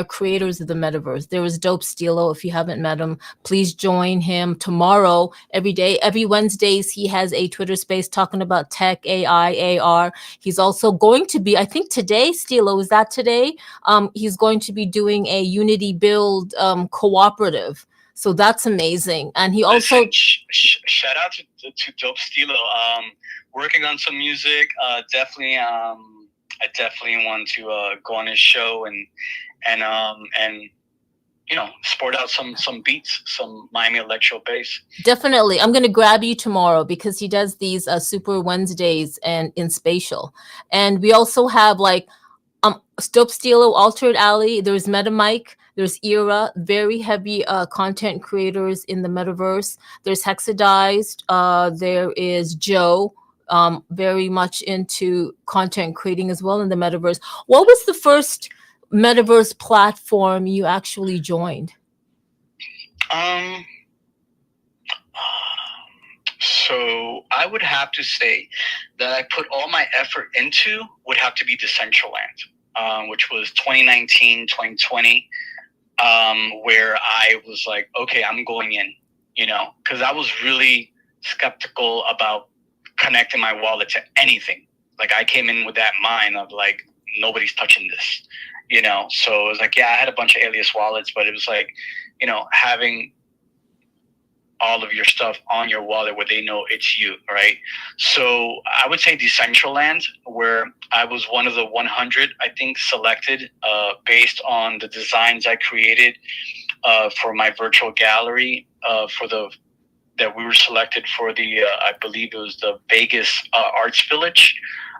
A: creators of the metaverse. There is Dope Stilo. If you haven't met him, please join him tomorrow. Every Wednesdays, he has a Twitter space talking about tech, AI, AR. He's also going to be, I think today, Stilo, is that today? He's going to be doing a Unity build cooperative. So that's amazing. And he also
B: shout out to Dope Stilo. Working on some music. Definitely. I definitely want to go on his show and sport out some beats, some Miami electro bass.
A: Definitely. I'm going to grab you tomorrow because he does these Super Wednesdays and in Spatial. And we also have like Dope Stilo, Altered Alley, there's MetaMike, there's Era, very heavy content creators in the metaverse. There's Hexadized, there is Joe, very much into content creating as well in the metaverse. What was the first metaverse platform you actually joined?
B: So I would have to say that I put all my effort into would have to be Decentraland, which was 2019, 2020, where I was like, okay, I'm going in, because I was really skeptical about connecting my wallet to anything. Like I came in with that mind of like nobody's touching this, So it was like, yeah, I had a bunch of alias wallets, but it was like, having all of your stuff on your wallet where they know it's you, right? So I would say Decentraland, where I was one of the 100, I think, selected based on the designs I created for my virtual gallery that we were selected for the I believe it was the Vegas Arts Village,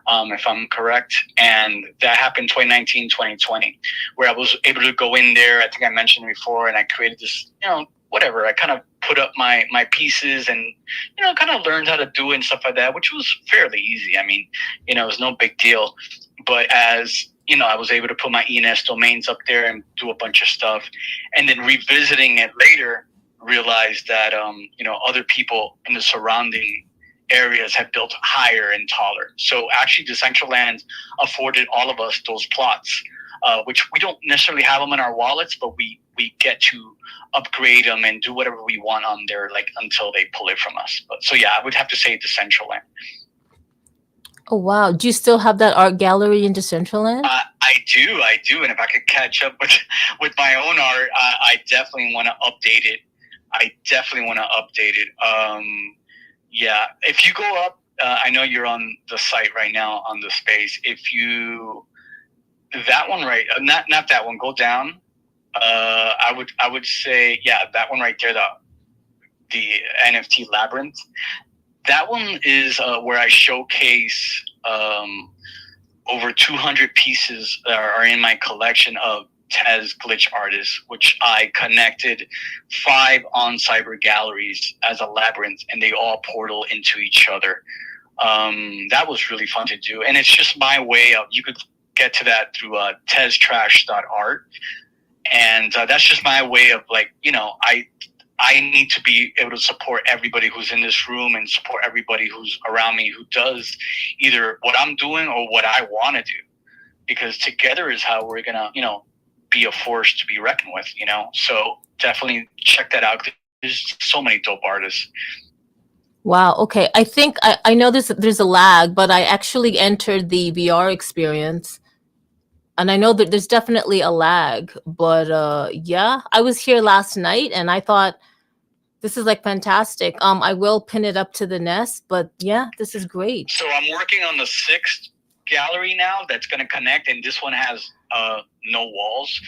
B: if I'm correct. And that happened 2019, 2020, where I was able to go in there. I think I mentioned before, and I created this, whatever. I kind of put up my pieces and, kind of learned how to do it and stuff like that, which was fairly easy. I mean, it was no big deal. But as I was able to put my ENS domains up there and do a bunch of stuff, and then revisiting it later, realized that other people in the surrounding areas had built higher and taller. So actually, Decentraland afforded all of us those plots, which we don't necessarily have them in our wallets, but we get to upgrade them and do whatever we want on there, like until they pull it from us. But so yeah, I would have to say Decentraland.
A: Oh wow! Do you still have that art gallery in Decentraland?
B: I do, and if I could catch up with my own art, I definitely want to update it. Yeah, if you go up, I know you're on the site right now on the space. If you that one right, not that one, go down. I would say that one right there, the NFT labyrinth. That one is where I showcase over 200 pieces that are in my collection of Tez glitch artists, which I connected 5 on cyber galleries as a labyrinth, and they all portal into each other. That was really fun to do, and it's just my way of, you could get to that through teztrash.art, and that's just my way of like, I need to be able to support everybody who's in this room and support everybody who's around me who does either what I'm doing or what I want to do, because together is how we're gonna, be a force to be reckoned with, So definitely check that out. There's so many dope artists.
A: Wow. Okay. I think I know there's a lag, but I actually entered the VR experience, and I know that there's definitely a lag. But yeah, I was here last night, and I thought this is like fantastic. I will pin it up to the nest, but yeah, this is great.
B: So I'm working on the 6th gallery now that's going to connect, and this one has no walls.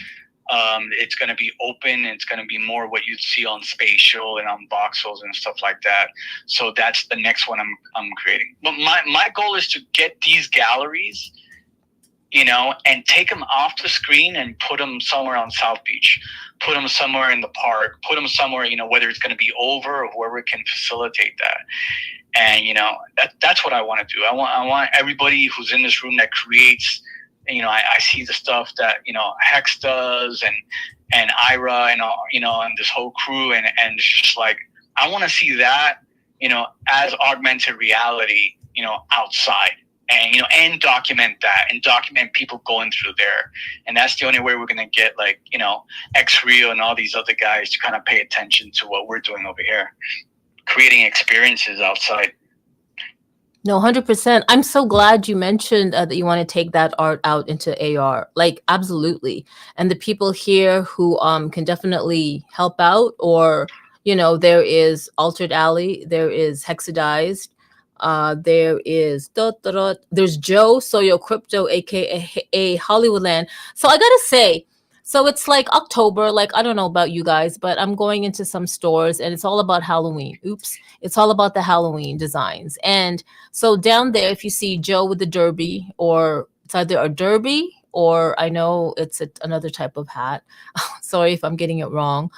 B: It's going to be open. It's going to be more what you'd see on Spatial and on Voxels and stuff like that. So that's the next one I'm creating. But my goal is to get these galleries, and take them off the screen and put them somewhere on South Beach, put them somewhere in the park, put them somewhere, whether it's going to be over or whoever can facilitate that. And, that's what I want to do. I want everybody who's in this room that creates, I see the stuff that, Hex does and Ira and, and this whole crew. And it's just like, I want to see that, as augmented reality, outside. And and document that, and document people going through there. And that's the only way we're going to get, like, X-Rio and all these other guys to kind of pay attention to what we're doing over here, creating experiences outside.
A: No, 100%. I'm so glad you mentioned that you want to take that art out into AR. Like, absolutely. And the people here who can definitely help out, or there is Altered Alley, there is Hexadized, there is there's Joe Soyo Crypto, aka Hollywoodland. So I gotta say, so it's like October, like I don't know about you guys, but I'm going into some stores and it's all about Halloween. Oops. It's all about the Halloween designs. And so down there, if you see Joe with the derby, or it's either a derby or I know it's another type of hat. Sorry if I'm getting it wrong.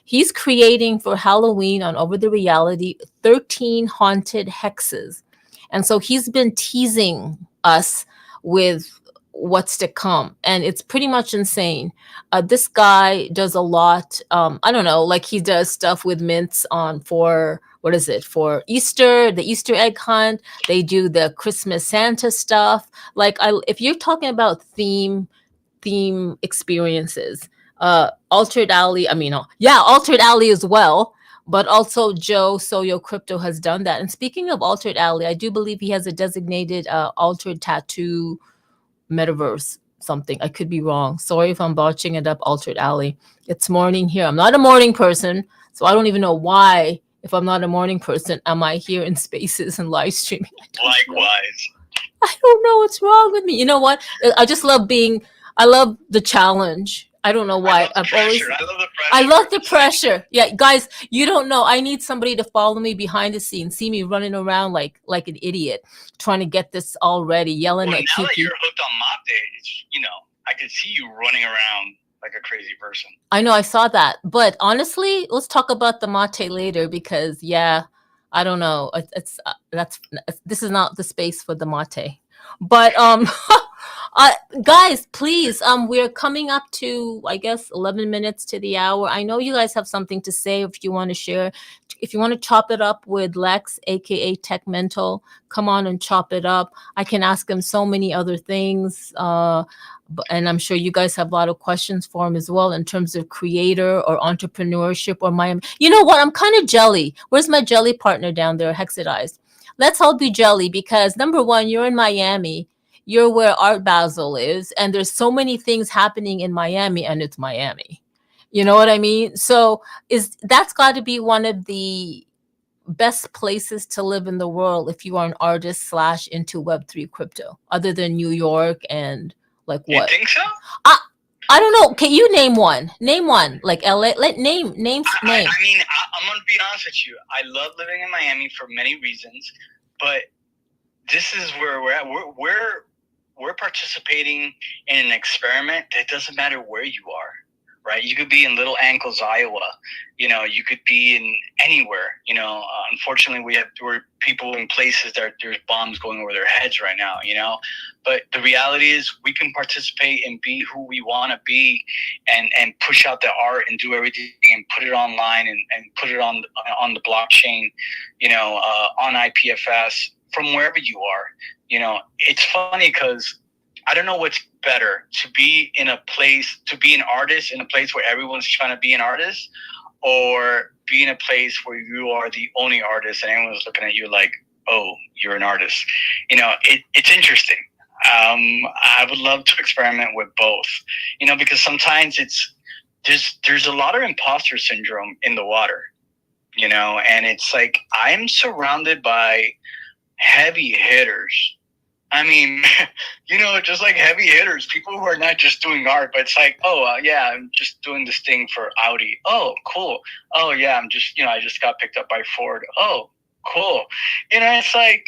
A: He's creating for Halloween on Over the Reality 13 haunted hexes. And so he's been teasing us with what's to come. And it's pretty much insane. This guy does a lot. I don't know, like he does stuff with mints on for, what is it, for Easter, the Easter egg hunt. They do the Christmas Santa stuff. Like if you're talking about theme experiences, Altered Alley as well. But also Joe Soyo Crypto has done that. And speaking of Altered Alley, I do believe he has a designated altered tattoo metaverse something. I could be wrong. Sorry if I'm botching it up, Altered Alley. It's morning here. I'm not a morning person, so I don't even know why. If I'm not a morning person, am I here in spaces and live streaming?
B: Likewise.
A: I don't know what's wrong with me. You know what? I just love being. I love the challenge. I don't know why. I've always.
B: I love the
A: I
B: pressure.
A: love the pressure. Yeah, guys, you don't know. I need somebody to follow me behind the scenes, see me running around like an idiot, trying to get this all ready, yelling
B: Well,
A: at
B: now that
A: Kiki.
B: you're hooked on mate, it's I can see you running around like a crazy person.
A: I know I saw that, but honestly, let's talk about the mate later because yeah, I don't know. It's that's this is not the space for the mate. But uh, guys, please, we're coming up to I guess 11 minutes to the hour. I know you guys have something to say if you want to share. If you want to chop it up with Lex, aka Tech Mental, come on and chop it up. I can ask him so many other things. And I'm sure you guys have a lot of questions for him as well in terms of creator or entrepreneurship or my. You know what? I'm kind of jelly. Where's my jelly partner down there, Hexadized? Let's all be jelly because number one, you're in Miami. You're where Art Basel is, and there's so many things happening in Miami, and it's Miami. You know what I mean? So is that's got to be one of the best places to live in the world if you are an artist slash into Web3 crypto, other than New York and like what?
B: You think so?
A: I don't know. Can you name one? Name one. Like LA. Let name name.
B: I mean, I'm gonna be honest with you. I love living in Miami for many reasons, but this is where we're at. We're participating in an experiment that doesn't matter where you are, right? You could be in Little Ankles, Iowa. You could be in anywhere. Unfortunately, we're people in places that there's bombs going over their heads right now. But the reality is, we can participate and be who we want to be, and push out the art and do everything and put it online and put it on the blockchain. On IPFS from wherever you are. It's funny because I don't know what's better, to be an artist in a place where everyone's trying to be an artist, or be in a place where you are the only artist and everyone's looking at you like, oh, you're an artist. It's interesting. I would love to experiment with both, because sometimes there's a lot of imposter syndrome in the water, and it's like I'm surrounded by heavy hitters. I mean, just like heavy hitters, people who are not just doing art, but it's like, oh, yeah, I'm just doing this thing for Audi. Oh, cool. Oh, yeah, I just got picked up by Ford. Oh, cool. It's like,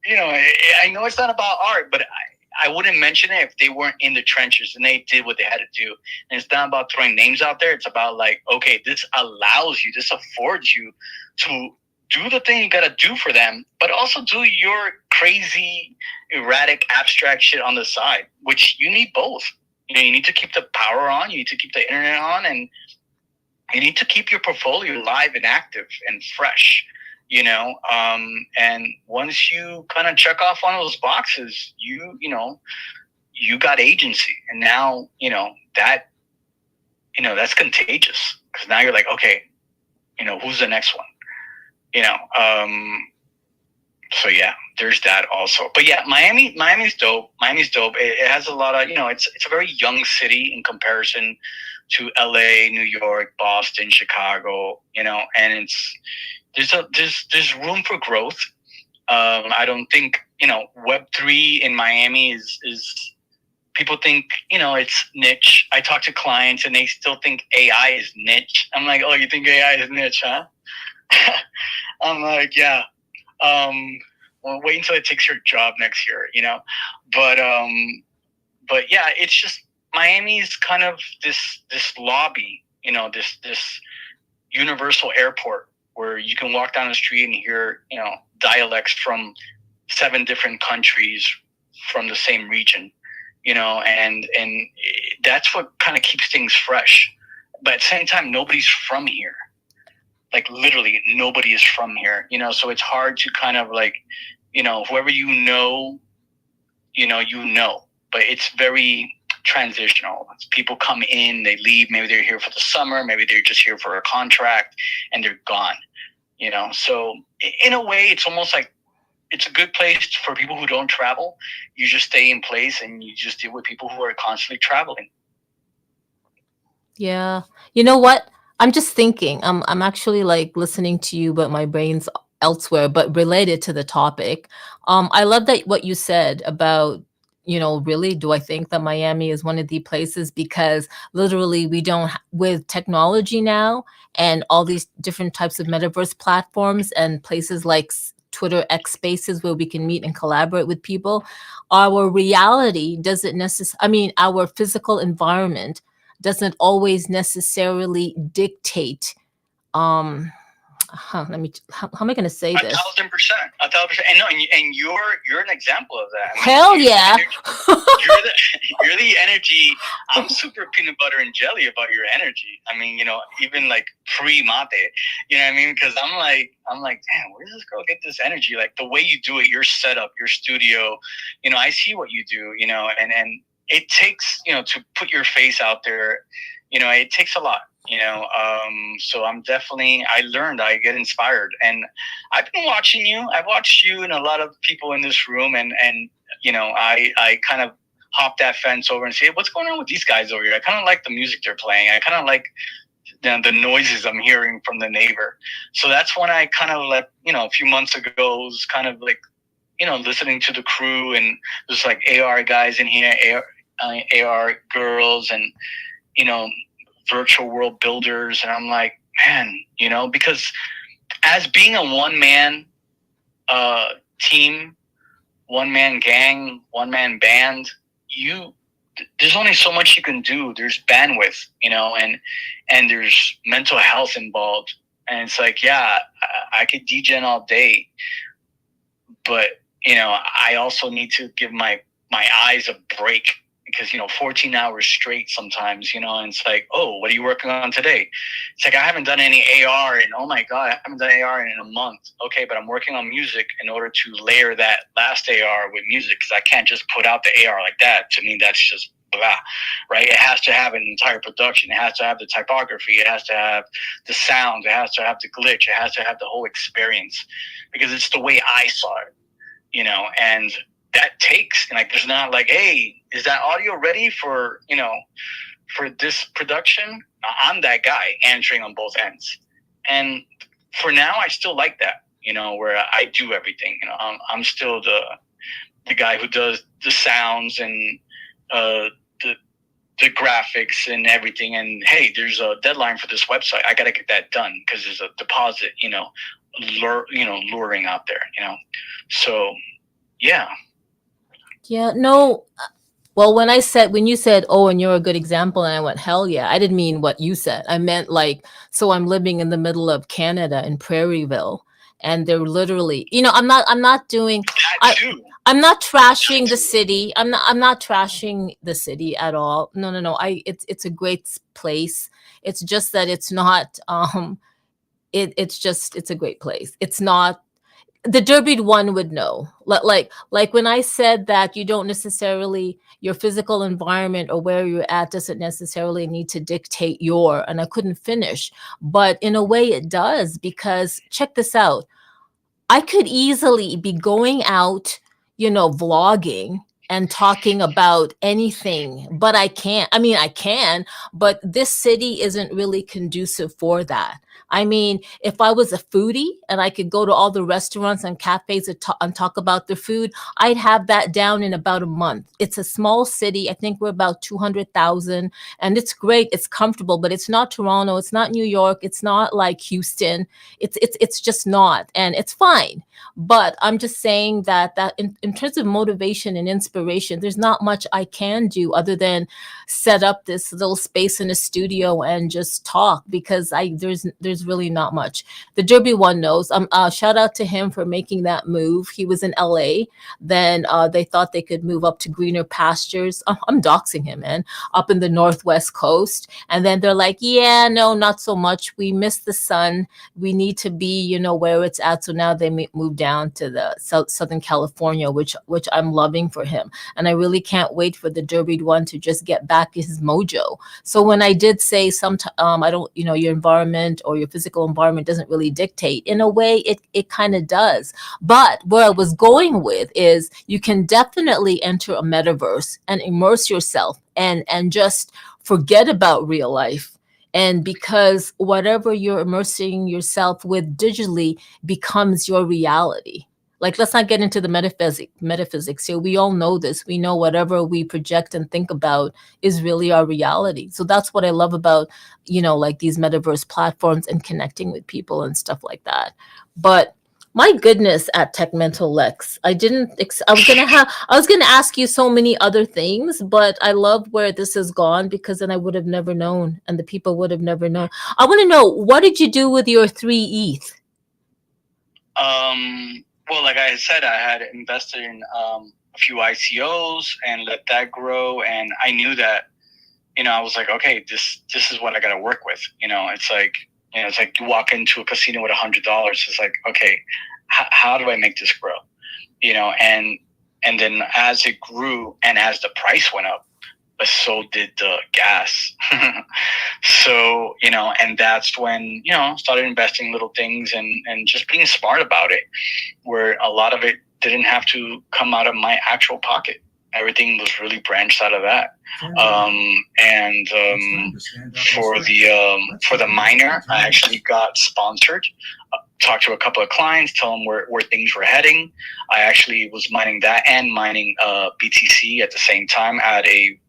B: I know it's not about art, but I wouldn't mention it if they weren't in the trenches and they did what they had to do. And it's not about throwing names out there. It's about like, okay, this affords you to do the thing you gotta do for them, but also do your crazy, erratic, abstract shit on the side, which you need both. You need to keep the power on, you need to keep the internet on, and you need to keep your portfolio live and active and fresh. And once you kind of check off one of those boxes, you got agency, and now that's contagious, because now you're like, okay, who's the next one? So yeah, there's that also. But yeah, Miami's dope. It has a lot of, it's a very young city in comparison to LA, New York, Boston, Chicago, and there's room for growth. I don't think, Web3 in Miami is people think, it's niche. I talk to clients and they still think AI is niche. I'm like, oh, you think AI is niche, huh? I'm like, yeah. Well, wait until it takes your job next year, But yeah, it's just Miami's kind of this lobby, this universal airport where you can walk down the street and hear, dialects from 7 different countries from the same region, and that's what kind of keeps things fresh. But at the same time, nobody's from here. Like literally nobody is from here, so it's hard to kind of like, whoever but it's very transitional. People come in, they leave. Maybe they're here for the summer. Maybe they're just here for a contract, and they're gone. So in a way, it's almost like it's a good place for people who don't travel. You just stay in place and you just deal with people who are constantly traveling.
A: Yeah. You know what? I'm just thinking. I'm actually like listening to you, but my brain's elsewhere, but related to the topic. I love that what you said about, really, do I think that Miami is one of the places? Because literally we don't with technology now and all these different types of metaverse platforms and places like Twitter X Spaces where we can meet and collaborate with people, our reality doesn't necessarily, our physical environment doesn't always necessarily dictate how am I going to say
B: A
A: this?
B: 1,000%. 1,000%. And no, and you're an example of that.
A: Hell yeah.
B: You're the energy. I'm super peanut butter and jelly about your energy. Even like pre-mate, you know what I mean? Because I'm like, damn, where does this girl get this energy? Like the way you do it, your setup, your studio, I see what you do, and it takes, to put your face out there, it takes a lot. So I get inspired, and I've been watching you. I've watched you and a lot of people in this room, and I kind of hop that fence over and say, what's going on with these guys over here? I kind of like the music they're playing. I kind of like the noises I'm hearing from the neighbor. So that's when I kind of let, a few months ago was kind of like, listening to the crew, and there's like AR guys in here, AR girls, and, virtual world builders. And I'm like, man, because as being a one-man team, one-man gang, one-man band, there's only so much you can do. There's bandwidth, and there's mental health involved. And it's like, yeah, I could degen all day, but, I also need to give my eyes a break. Because, 14 hours straight sometimes, and it's like, oh, what are you working on today? It's like, I haven't done any AR, and oh my God, I haven't done AR in a month. Okay, but I'm working on music in order to layer that last AR with music, because I can't just put out the AR like that. To me, that's just blah, right? It has to have an entire production. It has to have the typography. It has to have the sound. It has to have the glitch. It has to have the whole experience, because it's the way I saw it, and that takes, like, there's not like, hey, is that audio ready for, for this production? I'm that guy answering on both ends. And for now, I still like that, where I do everything. I'm still the guy who does the sounds and the graphics and everything. And hey, there's a deadline for this website. I got to get that done because there's a deposit, luring out there, So, yeah.
A: Yeah, no. Well, when you said, oh, and you're a good example, and I went, hell yeah, I didn't mean what you said. I meant like, so I'm living in the middle of Canada in Prairieville, and they're literally, I'm not doing, I'm not trashing the city. I'm not trashing the city at all. No. It's a great place. It's just that it's not, it's a great place. It's not, the derbied one would know. Like when I said that you don't necessarily, your physical environment or where you're at doesn't necessarily need to dictate and I couldn't finish, but in a way it does, because check this out. I could easily be going out, vlogging and talking about anything, but I can't. I can, but this city isn't really conducive for that. If I was a foodie and I could go to all the restaurants and cafes and talk about the food, I'd have that down in about a month. It's a small city. I think we're about 200,000, and it's great. It's comfortable, but it's not Toronto. It's not New York. It's not like Houston. It's just not, and it's fine. But I'm just saying that in terms of motivation and inspiration, there's not much I can do other than set up this little space in a studio and just talk, because there's really not much. The Derby one knows. Shout out to him for making that move. He was in LA. Then they thought they could move up to greener pastures. I'm doxing him, man. Up in the Northwest Coast. And then they're like, yeah, no, not so much. We miss the sun. We need to be, where it's at. So now they moved down to the Southern California, which I'm loving for him. him. And I really can't wait for the Derby one to just get back his mojo. So when I did say I don't, your environment or your physical environment doesn't really dictate, in a way, it kind of does. But where I was going with is you can definitely enter a metaverse and immerse yourself and just forget about real life. And because whatever you're immersing yourself with digitally becomes your reality. Like, let's not get into the metaphysics here. We all know this. We know whatever we project and think about is really our reality. So that's what I love about, like these metaverse platforms and connecting with people and stuff like that. But my goodness, at Tech Mental Lex, I was gonna ask you so many other things, but I love where this has gone, because then I would have never known, and the people would have never known. I want to know, what did you do with your 3 ETH?
B: Well, like I said, I had invested in a few ICOs and let that grow, and I knew that, I was like, okay, this is what I got to work with. It's like, it's like you walk into a casino with $100. It's like, okay, how do I make this grow? And then as it grew and as the price went up, so did the gas. So, and that's when, started investing little things and just being smart about it, where a lot of it didn't have to come out of my actual pocket. Everything was really branched out of that. For the miner, I actually got sponsored. Talked to a couple of clients, tell them where things were heading. I actually was mining that and mining BTC at the same time at an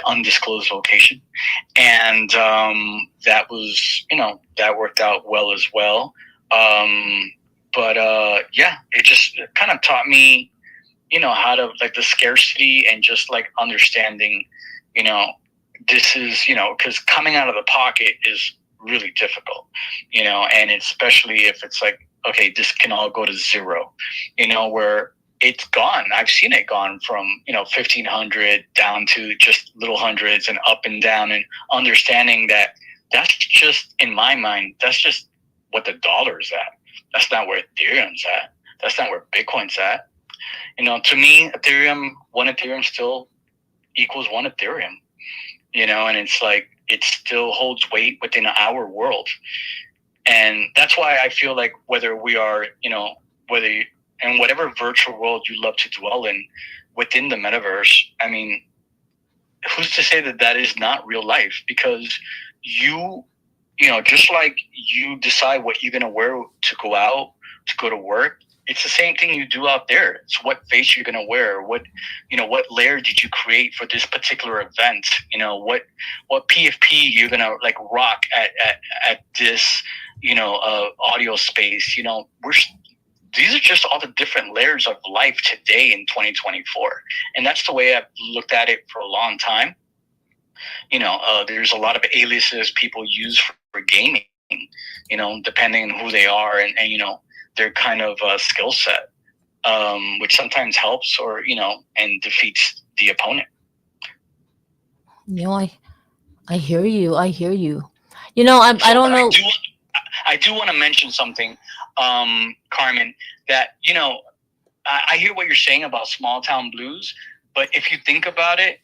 B: undisclosed location, and that was that worked out well as well. But it just kind of taught me, how to, like, the scarcity and just like understanding, this is, because coming out of the pocket is really difficult, and especially if it's like, okay, this can all go to zero, where it's gone. I've seen it gone from, 1,500 down to just little hundreds and up and down, and understanding that that's just, in my mind, that's just what the dollar's at. That's not where Ethereum's at. That's not where Bitcoin's at. To me, one Ethereum still equals one Ethereum, and it's like, it still holds weight within our world. And that's why I feel like whether we are, in whatever virtual world you love to dwell in within the metaverse, I mean, who's to say that that is not real life? Because just like you decide what you're going to wear to go out, to go to work, it's the same thing you do out there. It's what face you're going to wear. What layer did you create for this particular event? What PFP you're going to like rock at this, audio space. These are just all the different layers of life today in 2024. And that's the way I've looked at it for a long time. There's a lot of aliases people use for gaming, depending on who they are and their kind of skill set, which sometimes helps or, and defeats the opponent.
A: I hear you. I hear you. I don't know.
B: I do want to mention something, Carmen, that, I hear what you're saying about small town blues, but if you think about it,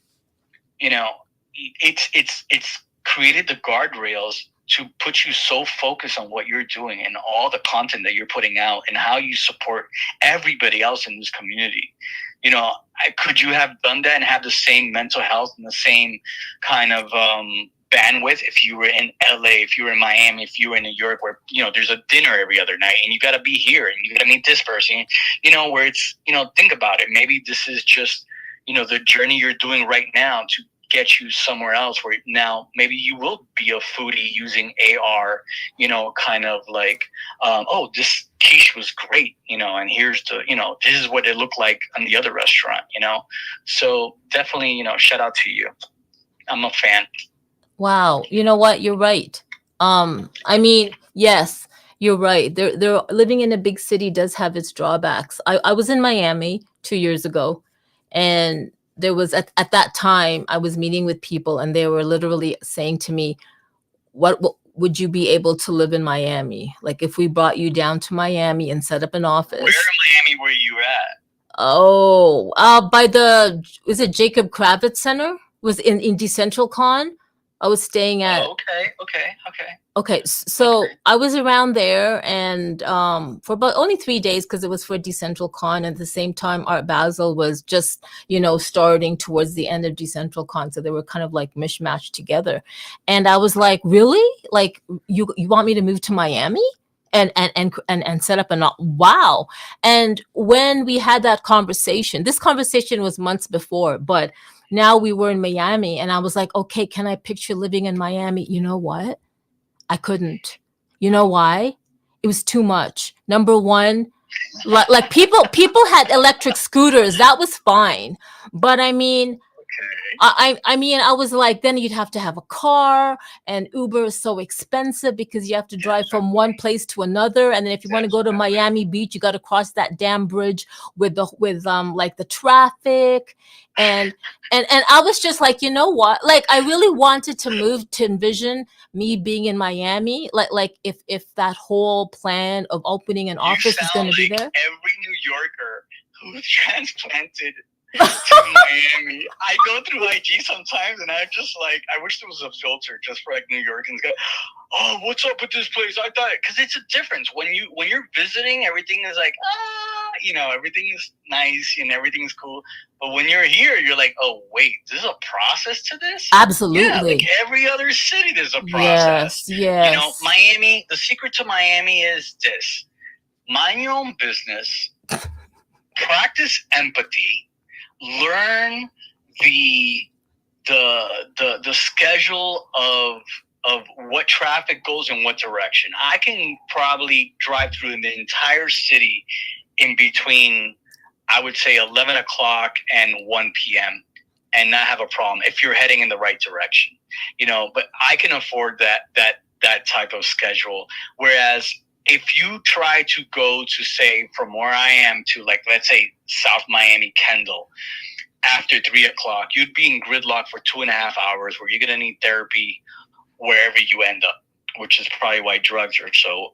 B: it's created the guardrails to put you so focused on what you're doing and all the content that you're putting out and how you support everybody else in this community. Could you have done that and have the same mental health and the same kind of bandwidth if you were in LA, if you were in Miami, if you were in New York, where, there's a dinner every other night and you got to be here and you got to meet this person, where it's, think about it. Maybe this is just, the journey you're doing right now to get you somewhere else where now maybe you will be a foodie using AR, kind of like, this quiche was great, and here's the, this is what it looked like on the other restaurant, so definitely, shout out to you. I'm a fan.
A: Wow. You know what? You're right. I mean, yes, you're right. They're living in a big city does have its drawbacks. I was in Miami 2 years ago, and there was at that time I was meeting with people, and they were literally saying to me, what would you be able to live in Miami? Like, if we brought you down to Miami and set up an office.
B: Where in Miami were you at?
A: Oh, by the is it Jacob Kravitz Center? Was in Decentral Con. I was staying at.
B: Oh, okay, okay, okay,
A: Okay,
B: okay.
A: so I was around there and for about only 3 days because it was for Decentral Con. At the same time, Art Basel was just starting towards the end of Decentral Con, so they were kind of like mishmashed together. And I was like, really? Like you want me to move to Miami? And set up an wow. And when we had that conversation, this conversation was months before, but now we were in Miami and I was like, okay, can I picture living in Miami? You know what? I couldn't. You know why? It was too much. Number one, like people had electric scooters. That was fine. But I mean,
B: Okay,
A: I mean, I was like, then you'd have to have a car, and Uber is so expensive because you have to drive from one
B: definitely,
A: place to another. And then if you want to go to
B: definitely.
A: Miami Beach, you got to cross that damn bridge with like the traffic, and and I was just like, you know what? Like, I really wanted to move to envision me being in Miami, like if that whole plan of opening an
B: You
A: office is going
B: sound
A: to be
B: like
A: there.
B: every New Yorker who's transplanted to Miami. I go through IG sometimes, and I'm just like, I wish there was a filter just for like New Yorkers. Go, oh, what's up with this place? I thought because it's a difference when you're visiting, everything is like everything is nice and everything's cool. But when you're here, you're like, oh wait, there's a process to this. Yeah, like
A: Absolutely.
B: every other city, there's a process.
A: Yes, yes.
B: Miami. The secret to Miami is this: mind your own business, practice empathy, learn the the schedule of what traffic goes in what direction. I can probably drive through the entire city in between, I would say, 11 o'clock and 1 p.m. and not have a problem if you're heading in the right direction. But I can afford that type of schedule. Whereas if you try to go to, say, from where I am to, like, let's say South Miami, Kendall, after 3 o'clock, you'd be in gridlock for 2.5 hours where you're going to need therapy wherever you end up, which is probably why drugs are so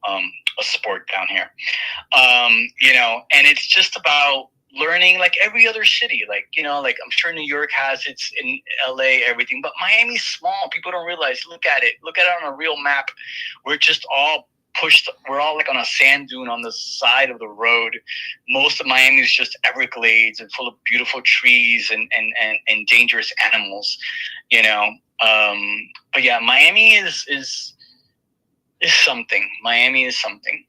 B: a sport down here. And it's just about learning like every other city. Like I'm sure New York has its, in LA, everything, but Miami's small. People don't realize. Look at it on a real map. We're just all pushed. We're all like on a sand dune on the side of the road. Most of Miami is just Everglades and full of beautiful trees and dangerous animals. You know, but yeah, Miami is something. Miami is something.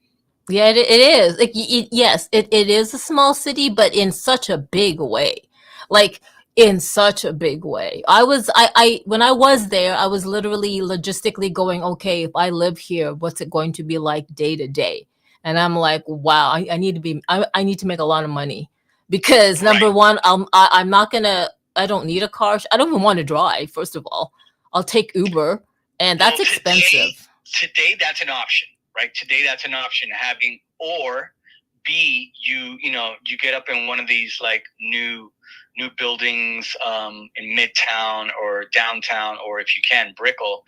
A: Yeah, it is. Like, yes, it is a small city, but in such a big way. Like, in such a big way. I when I was there, I was literally logistically going, okay, if I live here, what's it going to be like day to day? And I'm like, wow, I need to make a lot of money because number
B: Right.
A: one, I'm not gonna, I don't need a car. I don't even want to drive. First of all, I'll take Uber, and
B: Well,
A: that's expensive.
B: today that's an option, right? Today that's an option having, or B, you get up in one of these like new buildings in Midtown or downtown, or if you can, Brickell,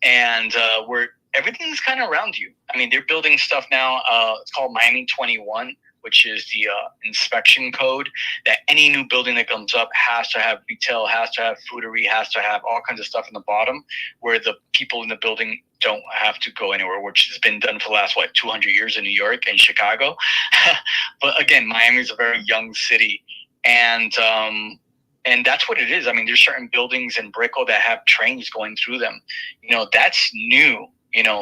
B: and where everything's kind of around you. I mean, they're building stuff now. It's called Miami 21, which is the inspection code that any new building that comes up has to have retail, has to have foodery, has to have all kinds of stuff in the bottom, where the people in the building don't have to go anywhere, which has been done for the last 200 years in New York and Chicago. But again, Miami is a very young city, and that's what it is. I mean, there's certain buildings in Brickell that have trains going through them. That's new.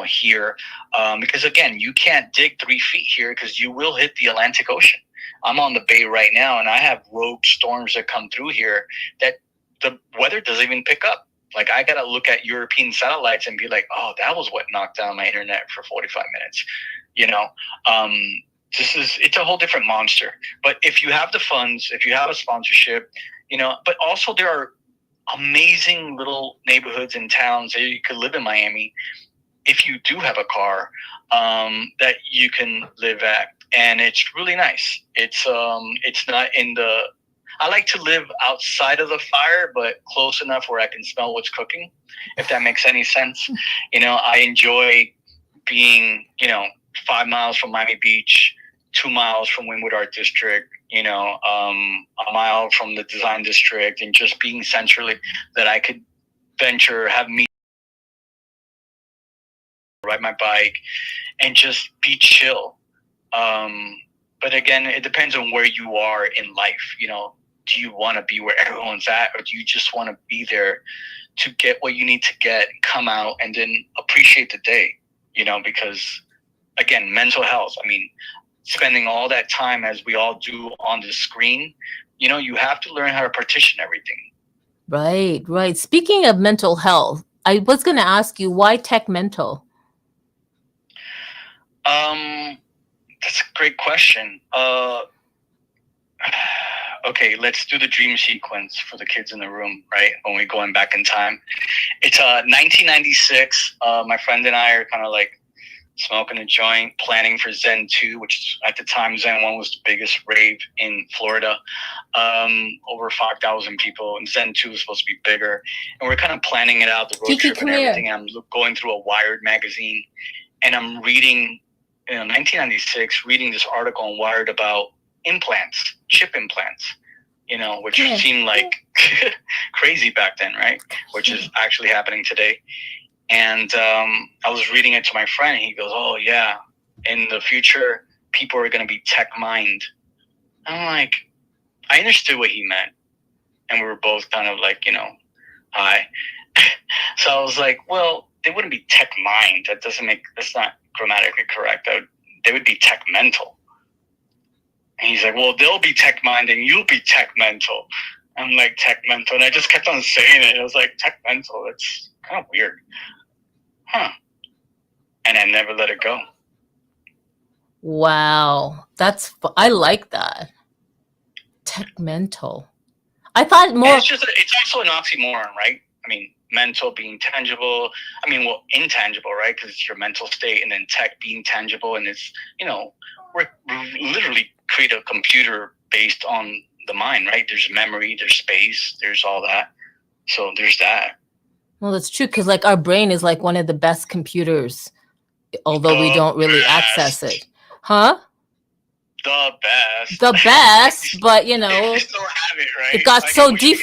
B: Here, because again, you can't dig 3 feet here because you will hit the Atlantic Ocean. I'm on the bay right now, and I have rogue storms that come through here that the weather doesn't even pick up. Like, I gotta look at European satellites and be like, oh, that was what knocked down my internet for 45 minutes. You know, um, it's a whole different monster. But if you have the funds, if you have a sponsorship, but also there are amazing little neighborhoods and towns that you could live in Miami if you do have a car, that you can live at, and it's really nice. It's not in the. I like to live outside of the fire, but close enough where I can smell what's cooking, if that makes any sense. I enjoy being 5 miles from Miami Beach, 2 miles from Wynwood Art District, a mile from the design district, and just being centrally, that I could venture, have me ride my bike, and just be chill. But again, it depends on where you are in life. Do you want to be where everyone's at, or do you just want to be there to get what you need to get, come out, and then appreciate the day? Because again, mental health. I mean, spending all that time as we all do on the screen, you have to learn how to partition everything.
A: Right, right. Speaking of mental health, I was going to ask you, why tech mental?
B: That's a great question. Okay, let's do the dream sequence for the kids in the room, right? When we're going back in time. It's 1996. My friend and I are kind of like smoking a joint, planning for Zen 2, which at the time Zen 1 was the biggest rave in Florida. Over 5,000 people, and Zen 2 was supposed to be bigger. And we're kind of planning it out, the road trip and everything. I'm going through a Wired magazine, and I'm reading, 1996, reading this article on Wired about implants, chip implants, which seemed like crazy back then, right? Which is actually happening today. And I was reading it to my friend, and he goes, "Oh yeah, in the future, people are going to be tech mind." I'm like, I understood what he meant, and we were both kind of like, hi. So I was like, well, they wouldn't be tech mind. That's not grammatically correct. They would be tech mental. And he's like, well, they'll be tech mind and you'll be tech mental. I'm like, tech mental. And I just kept on saying it. It was like, tech mental. It's kind of weird. Huh. And I never let it go.
A: Wow. I like that. Tech mental. I thought more.
B: It's also an oxymoron, right? I mean, mental being tangible. I mean, well, intangible, right? Because it's your mental state, and then tech being tangible. And it's, we're literally create a computer based on the mind, right? There's memory, there's space, there's all that. So there's that.
A: Well, that's true, because like our brain is like one of the best computers, although we don't really access it. Huh? The best, but
B: you still have it, right?
A: It got so deep.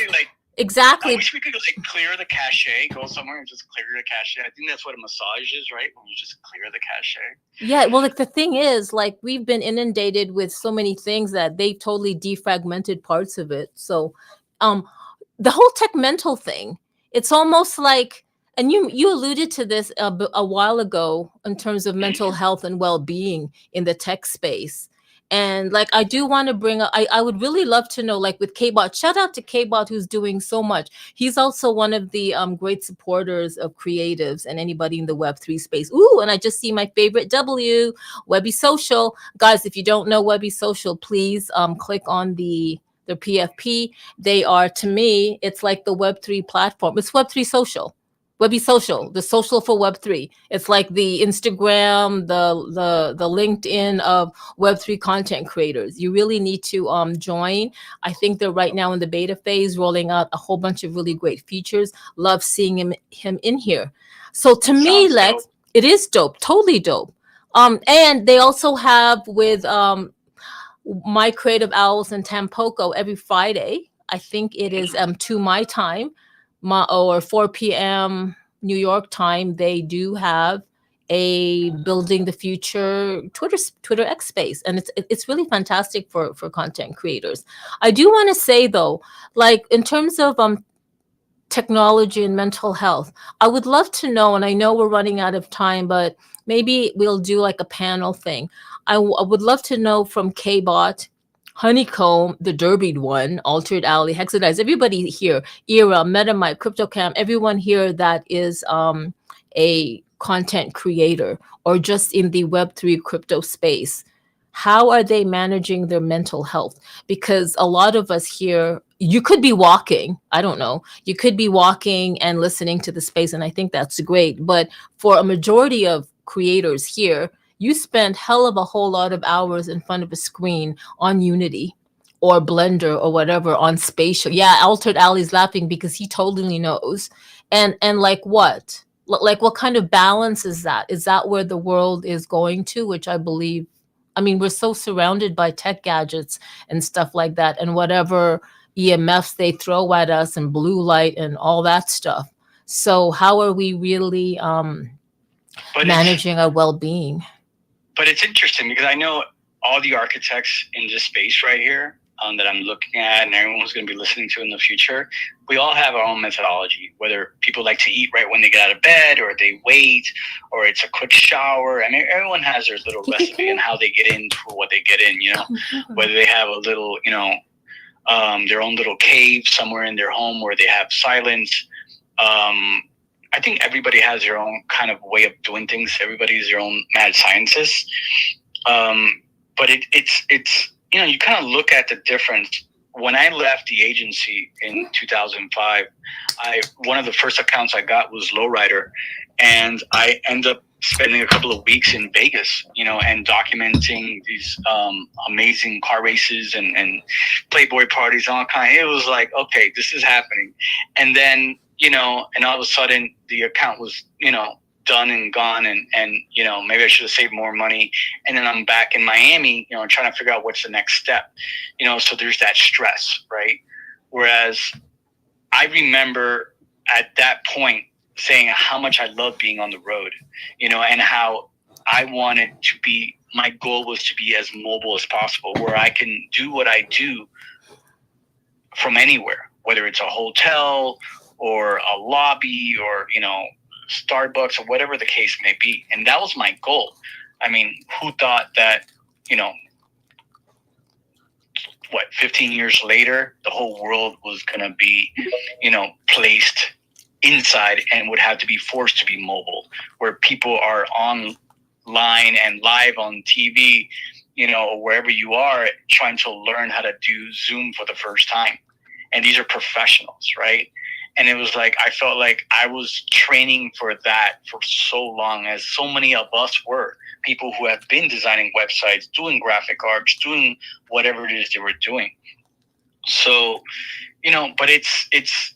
A: Exactly.
B: I wish we could clear the cache, go somewhere and just clear the cache. I think that's what a massage is, right? When you just clear the cache.
A: Yeah, well, the thing is, we've been inundated with so many things that they've totally defragmented parts of it. So, the whole tech mental thing, it's almost like, and you alluded to this a while ago in terms of mental health and well-being in the tech space. And I do want to bring up, I would really love to know, with K-Bot, shout out to K-Bot, who's doing so much. He's also one of the great supporters of creatives and anybody in the Web3 space. Ooh, and I just see my favorite W, Webby Social. Guys, if you don't know Webby Social, please click on the PFP. They are, to me, it's like the Web3 platform. It's Web3 Social. Webby Social, the social for Web3. It's like the Instagram, the LinkedIn of Web3 content creators. You really need to join. I think they're right now in the beta phase, rolling out a whole bunch of really great features. Love seeing him in here. So to me, Lex, it is dope, totally dope. And they also have with My Creative Owls in Tampoco every Friday. I think it is to my time. Or 4 p.m. New York time, they do have a Building the Future Twitter X space, and it's really fantastic for content creators. I do want to say though, in terms of technology and mental health, I would love to know, and I know we're running out of time, but maybe we'll do a panel thing. I would love to know from K-Bot, Honeycomb, the Derbied one, Altered Alley, Hexadize, everybody here, Era, MetaMike, CryptoCam, everyone here that is a content creator or just in the Web3 crypto space. How are they managing their mental health? Because a lot of us here, you could be walking, I don't know, you could be walking and listening to the space, and I think that's great. But for a majority of creators here, you spend hell of a whole lot of hours in front of a screen on Unity or Blender or whatever on Spatial. Yeah, Altered Alley's laughing because he totally knows. And what? What kind of balance is that? Is that where the world is going to, which I believe I mean, we're so surrounded by tech gadgets and stuff like that, and whatever EMFs they throw at us and blue light and all that stuff. So how are we really
B: But it's
A: managing our well-being?
B: but it's interesting because I know all the architects in this space right here that I'm looking at, and everyone who's going to be listening to in the future. We all have our own methodology. Whether people like to eat right when they get out of bed, or they wait, or it's a quick shower. I mean, everyone has their little recipe and how they get into what they get in. You know, whether they have a little, their own little cave somewhere in their home where they have silence. I think everybody has their own kind of way of doing things. Everybody's their own mad scientist. But it's you kind of look at the difference. When I left the agency in 2005, one of the first accounts I got was Lowrider, and I ended up spending a couple of weeks in Vegas, and documenting these amazing car races and Playboy parties and all kind. It was like, okay, this is happening, and then and all of a sudden the account was done and gone, and maybe I should have saved more money, and then I'm back in Miami, trying to figure out what's the next step, so there's that stress, right? Whereas I remember at that point saying how much I love being on the road, and how I wanted to be, my goal was to be as mobile as possible, where I can do what I do from anywhere, whether it's a hotel or a lobby or, Starbucks or whatever the case may be. And that was my goal. I mean, who thought that, 15 years later, the whole world was going to be, placed inside and would have to be forced to be mobile, where people are online and live on TV, wherever you are, trying to learn how to do Zoom for the first time. And these are professionals, right? And it was like, I felt like I was training for that for so long, as so many of us were, people who have been designing websites, doing graphic arts, doing whatever it is they were doing. So, but it's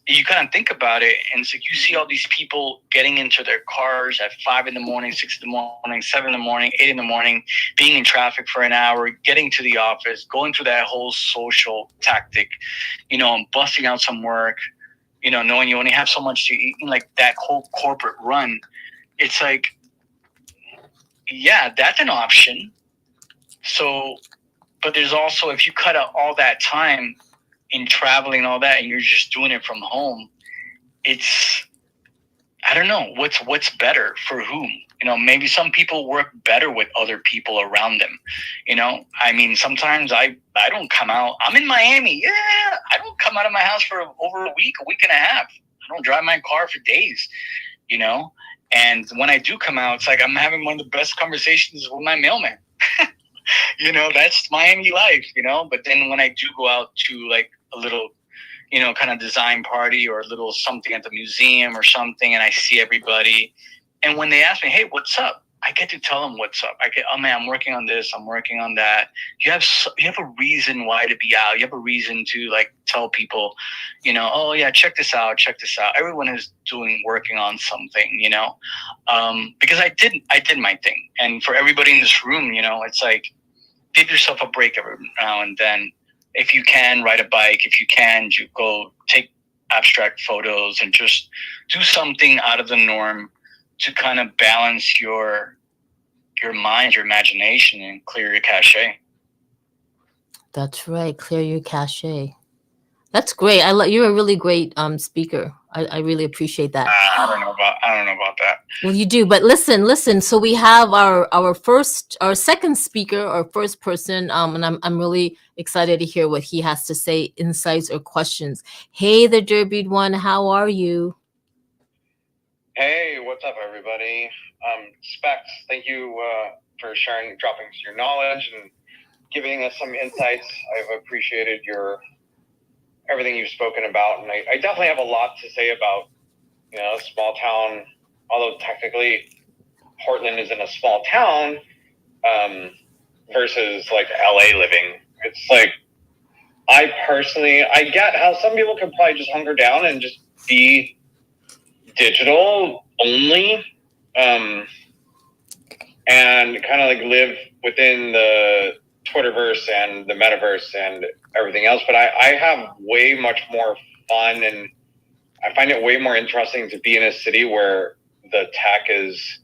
B: you kind of think about it, and so you see all these people getting into their cars at 5 a.m, 6 a.m, 7 a.m, 8 a.m, being in traffic for an hour, getting to the office, going through that whole social tactic, and busting out some work, knowing you only have so much to eat, like that whole corporate run. It's like, yeah, that's an option. So, but there's also, if you cut out all that time in traveling and all that, and you're just doing it from home, it's, I don't know, what's better for whom? Maybe some people work better with other people around them. I mean, sometimes I don't come out. I'm in Miami. Yeah, I don't come out of my house for over a week and a half. I don't drive my car for days, And when I do come out, it's like I'm having one of the best conversations with my mailman. That's Miami life, But then when I do go out to like a little, kind of design party or a little something at the museum or something, and I see everybody, and when they ask me, hey, what's up? I get to tell them what's up. Oh man, I'm working on this. I'm working on that. You have a reason why to be out. You have a reason to like tell people, oh yeah, check this out. Everyone is working on something, because I did my thing. And for everybody in this room, it's like, give yourself a break every now and then. If you can, ride a bike. If you can, you go take abstract photos and just do something out of the norm to kind of balance your mind, your imagination, and clear your cache.
A: That's right. Clear your cache. That's great. You're a really great speaker. I really appreciate that.
B: I don't know about that.
A: Well, you do, but listen. So we have our second speaker, our first person, and I'm really excited to hear what he has to say, insights or questions. Hey, the Derbied one, how are you?
C: Hey, what's up, everybody? Specs, thank you for dropping your knowledge and giving us some insights. I've appreciated everything you've spoken about, and I definitely have a lot to say about, small town, although technically Portland isn't a small town, versus like LA living. It's like, I get how some people can probably just hunker down and just be digital only. and kind of like live within the Twitterverse and the metaverse and everything else. But I have way much more fun, and I find it way more interesting to be in a city where the tech is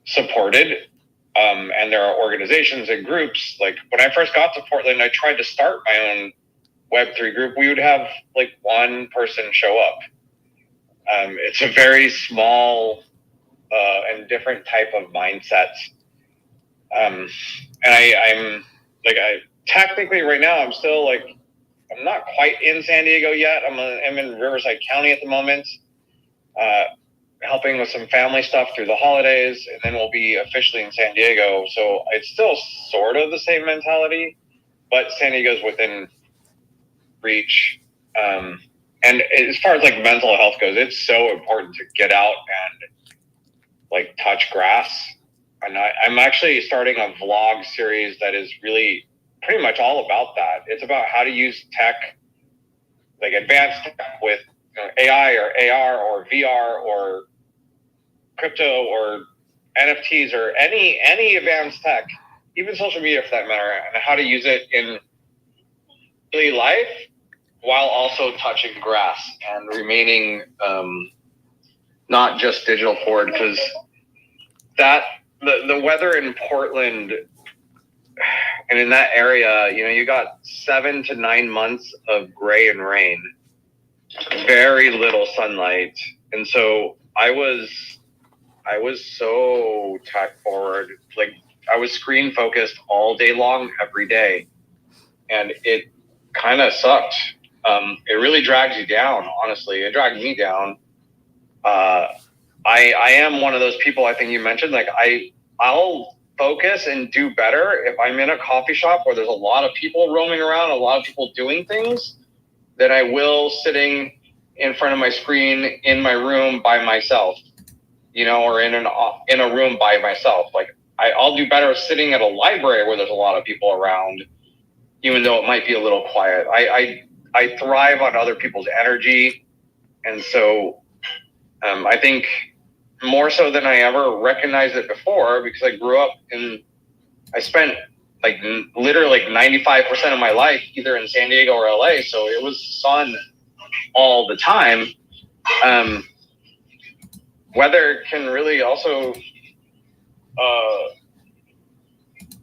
C: supported. And there are organizations and groups. Like when I first got to Portland, I tried to start my own Web3 group. We would have like one person show up. It's a very small and different type of mindset. And I'm like, technically right now, I'm still like, I'm not quite in San Diego yet. I'm in Riverside County at the moment, helping with some family stuff through the holidays, and then we'll be officially in San Diego. So it's still sort of the same mentality, but San Diego's within reach. And as far as like mental health goes, it's so important to get out and like touch grass. And I'm actually starting a vlog series that is really pretty much all about that. It's about how to use tech, like advanced tech with AI or AR or VR or crypto or NFTs or any advanced tech, even social media for that matter, and how to use it in daily life while also touching grass and remaining not just digital forward, because that the weather in Portland and in that area, you got 7 to 9 months of gray and rain, very little sunlight. And so I was so tech forward. Like I was screen focused all day long, every day. And it kind of sucked. It really drags you down, honestly. It dragged me down. I am one of those people, I think you mentioned, like I'll focus and do better if I'm in a coffee shop where there's a lot of people roaming around, a lot of people doing things, than I will sitting in front of my screen in my room by myself, or in a room by myself. Like I'll do better sitting at a library where there's a lot of people around, even though it might be a little quiet. I thrive on other people's energy. And so I think more so than I ever recognized it before, because I spent like literally like 95% of my life either in San Diego or LA. So it was sun all the time. Weather can really also,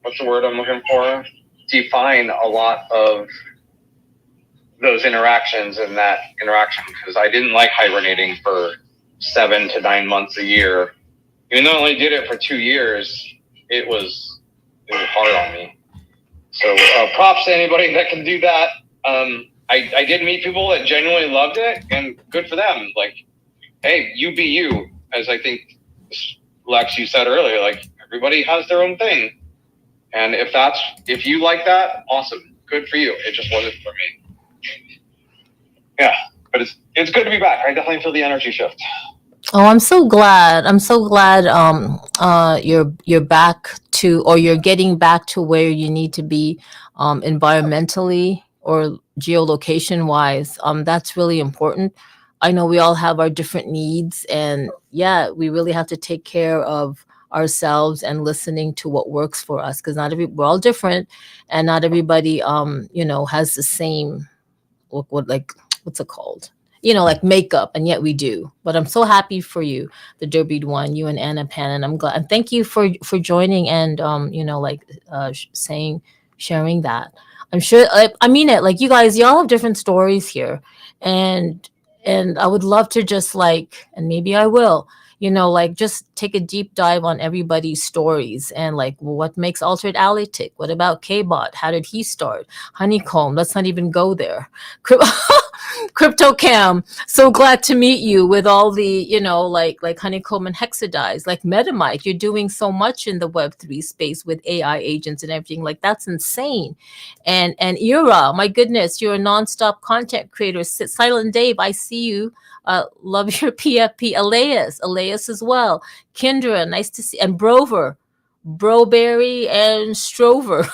C: what's the word I'm looking for? Define a lot of those interactions and that interaction, because I didn't like hibernating for 7 to 9 months a year. Even though I only did it for 2 years, it was hard on me. So props to anybody that can do that. I did meet people that genuinely loved it, and good for them. Like, hey, you be you, as I think Lex, you said earlier. Like everybody has their own thing, and if you like that, awesome, good for you. It just wasn't for me. Yeah, but it's good to be back. I definitely feel the energy shift.
A: Oh, I'm so glad. You're back to, or you're getting back to where you need to be, environmentally or geolocation wise. That's really important. I know we all have our different needs, and yeah, we really have to take care of ourselves and listening to what works for us, because we're all different, and not everybody has the same what's it called? Like makeup, and yet we do. But I'm so happy for you, the Derby one, you and Anna Pan, and I'm glad. And thank you for joining and sharing that. I'm sure. I mean it. Like you guys, y'all have different stories here, and I would love to just and maybe I will. Just take a deep dive on everybody's stories and what makes Altered Alley tick? What about K-Bot? How did he start? Honeycomb, let's not even go there. Crypto Cam, so glad to meet you with all the, like Honeycomb and Hexadize, like Metamike. You're doing so much in the Web3 space with AI agents and everything. Like that's insane. And Ira, my goodness, you're a nonstop content creator. Silent Dave, I see you. Love your PFP. Elias as well. Kendra, nice to see. And Brover Broberry and Strover.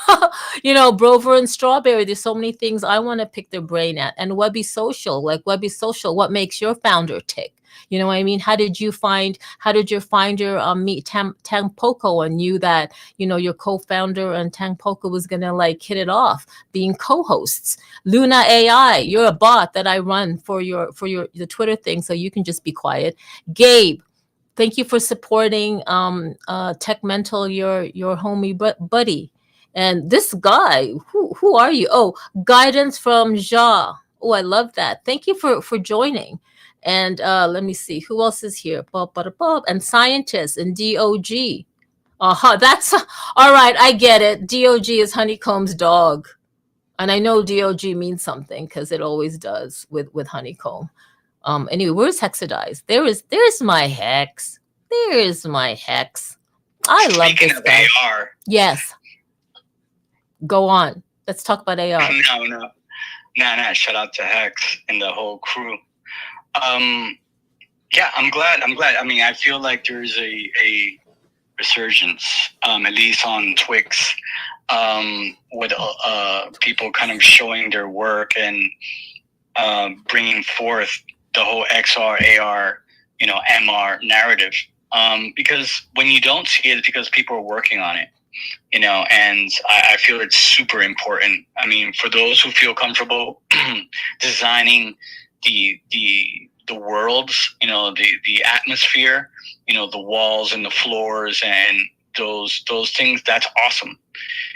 A: Brover and Strawberry. There's so many things I want to pick their brain at. And Webby Social, what makes your founder tick? You know what I mean? How did your founder meet Tampoco and knew that, your co-founder and Tampoco was going to like hit it off being co-hosts? Luna AI, you're a bot that I run for the Twitter thing. So you can just be quiet. Gabe, thank you for supporting Tech Mental, your homie buddy. And this guy, who are you? Oh, guidance from Ja. Oh, I love that. Thank you for joining. And let me see who else is here. And scientists and DOG. That's all right. I get it. DOG is Honeycomb's dog, and I know DOG means something because it always does with Honeycomb. Anyway, where's Hexadize? There's my Hex. There's my Hex. I love
B: Speaking
A: this
B: of
A: guy.
B: AR.
A: Yes. Go on. Let's talk about AR.
B: No. Shout out to Hex and the whole crew. Yeah, I'm glad. I mean, I feel like there's a resurgence, at least on Twix, with people kind of showing their work and bringing forth the whole XR, AR, MR narrative. Because when you don't see it, it's because people are working on it, and I feel it's super important. I mean, for those who feel comfortable designing the worlds, the atmosphere, the walls and the floors and those things, that's awesome,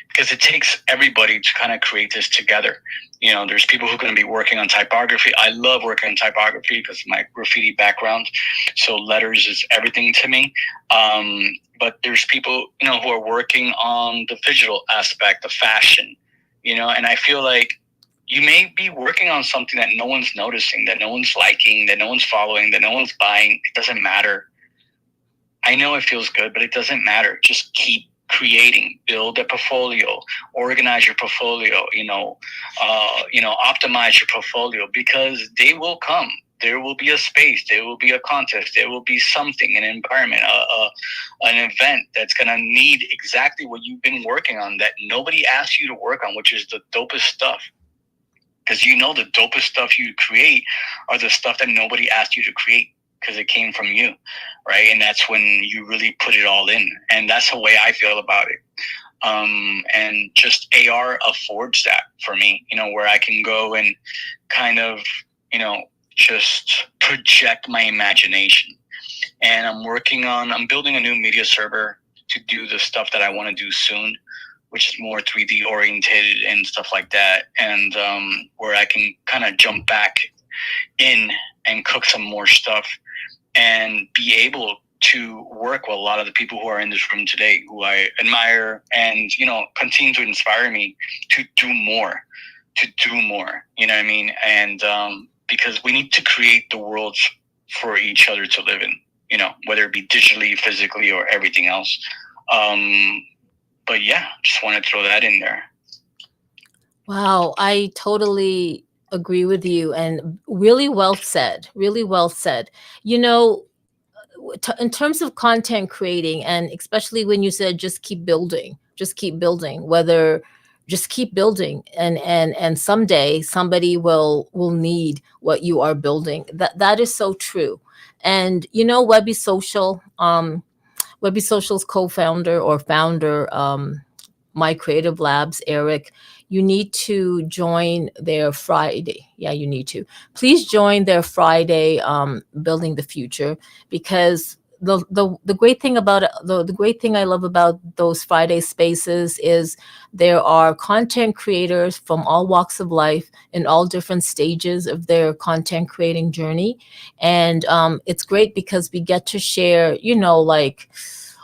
B: because it takes everybody to kind of create this together. There's people who are going to be working on typography. I love working on typography because of my graffiti background. So letters is everything to me. But there's people, who are working on the digital aspect, the fashion, and I feel like you may be working on something that no one's noticing, that no one's liking, that no one's following, that no one's buying. It doesn't matter. I know it feels good, but it doesn't matter. Just keep creating, build a portfolio, organize your portfolio, optimize your portfolio, because they will come. There will be a space, there will be a contest, there will be something, an environment, an event that's going to need exactly what you've been working on that nobody asked you to work on, which is the dopest stuff. Because the dopest stuff you create are the stuff that nobody asked you to create, because it came from you, right? And that's when you really put it all in. And that's the way I feel about it. And just AR affords that for me, where I can go and kind of, just project my imagination. And I'm building a new media server to do the stuff that I want to do soon, which is more 3D oriented and stuff like that. And where I can kind of jump back in and cook some more stuff and be able to work with a lot of the people who are in this room today, who I admire and, continue to inspire me to do more, you know what I mean? And because we need to create the worlds for each other to live in, whether it be digitally, physically, or everything else. But yeah, just want to throw that in there.
A: Wow, I totally agree with you, and really well said. Really well said. In terms of content creating, and especially when you said just keep building, just keep building, and someday somebody will need what you are building. That is so true. And Webby Social, Webby Social's co-founder or founder, My Creative Labs, Eric, you need to join their Friday. Yeah, you need to. Please join their Friday, Building the Future, because the great thing about it, the great thing I love about those Friday spaces is there are content creators from all walks of life in all different stages of their content creating journey. And it's great because we get to share,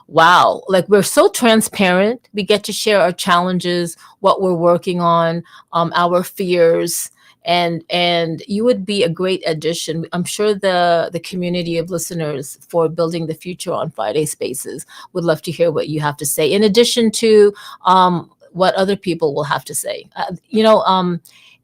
A: wow, like we're so transparent. We get to share our challenges, what we're working on, our fears, and you would be a great addition. I'm sure the community of listeners for Building the Future on Friday Spaces would love to hear what you have to say, in addition to what other people will have to say.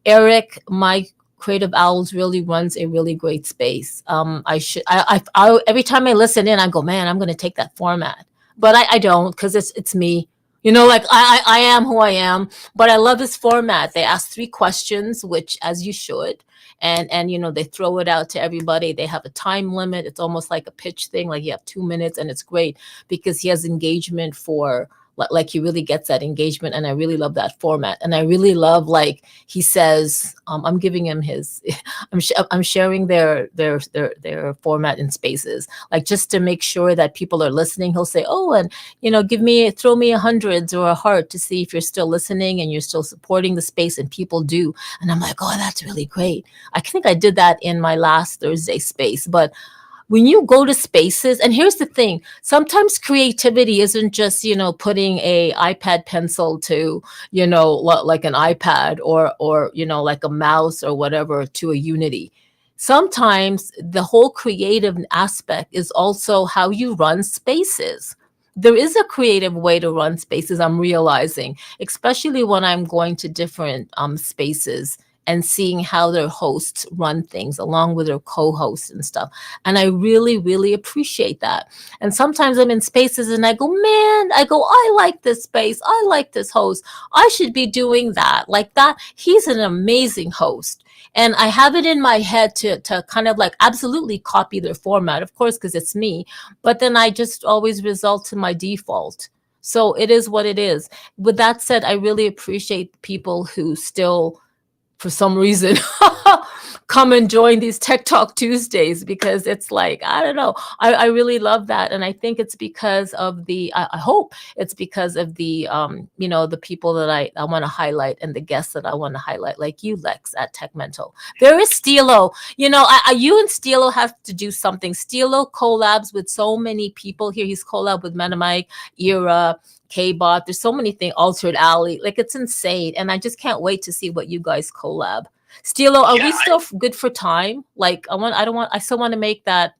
A: Eric, My Creative Owls, really runs a really great space. Every time I listen in, I go, man, I'm going to take that format. but I don't, because it's me. Like I am who I am, but I love this format. They ask 3 questions, which as you should, and they throw it out to everybody. They have a time limit. It's almost like a pitch thing, like you have 2 minutes, and it's great because he has engagement for like he really gets that engagement, and I really love that format. And I really love, like he says, I'm giving him his I'm sharing their format in spaces, like just to make sure that people are listening. He'll say, oh, and throw me a hundreds or a heart to see if you're still listening and you're still supporting the space, and people do. And I'm like, oh, that's really great. I think I did that in my last Thursday space. But when you go to spaces, and here's the thing, sometimes creativity isn't just putting a iPad pencil to like an iPad, or like a mouse or whatever to a Unity. Sometimes the whole creative aspect is also how you run spaces. There is a creative way to run spaces, I'm realizing, especially when I'm going to different spaces and seeing how their hosts run things along with their co-hosts and stuff. And I really, really appreciate that. And sometimes I'm in spaces and I go, I like this space. I like this host. I should be doing that. Like that. He's an amazing host. And I have it in my head to kind of like absolutely copy their format, of course, because it's me. But then I just always result to my default. So it is what it is. With that said, I really appreciate people who still, for some reason, come and join these Tech Talk Tuesdays, because it's like, I don't know. I really love that. And I think it's because of I hope it's because of the people that I want to highlight, and the guests that I want to highlight, like you, Lex, at Tech Mental. There is Stilo. You and Stilo have to do something. Stilo collabs with so many people here. He's collab with Metamike, Era, K-Bot. There's so many things, Altered Alley. Like, it's insane. And I just can't wait to see what you guys collab. Stilo, are we still good for time? Like, I still want to make that,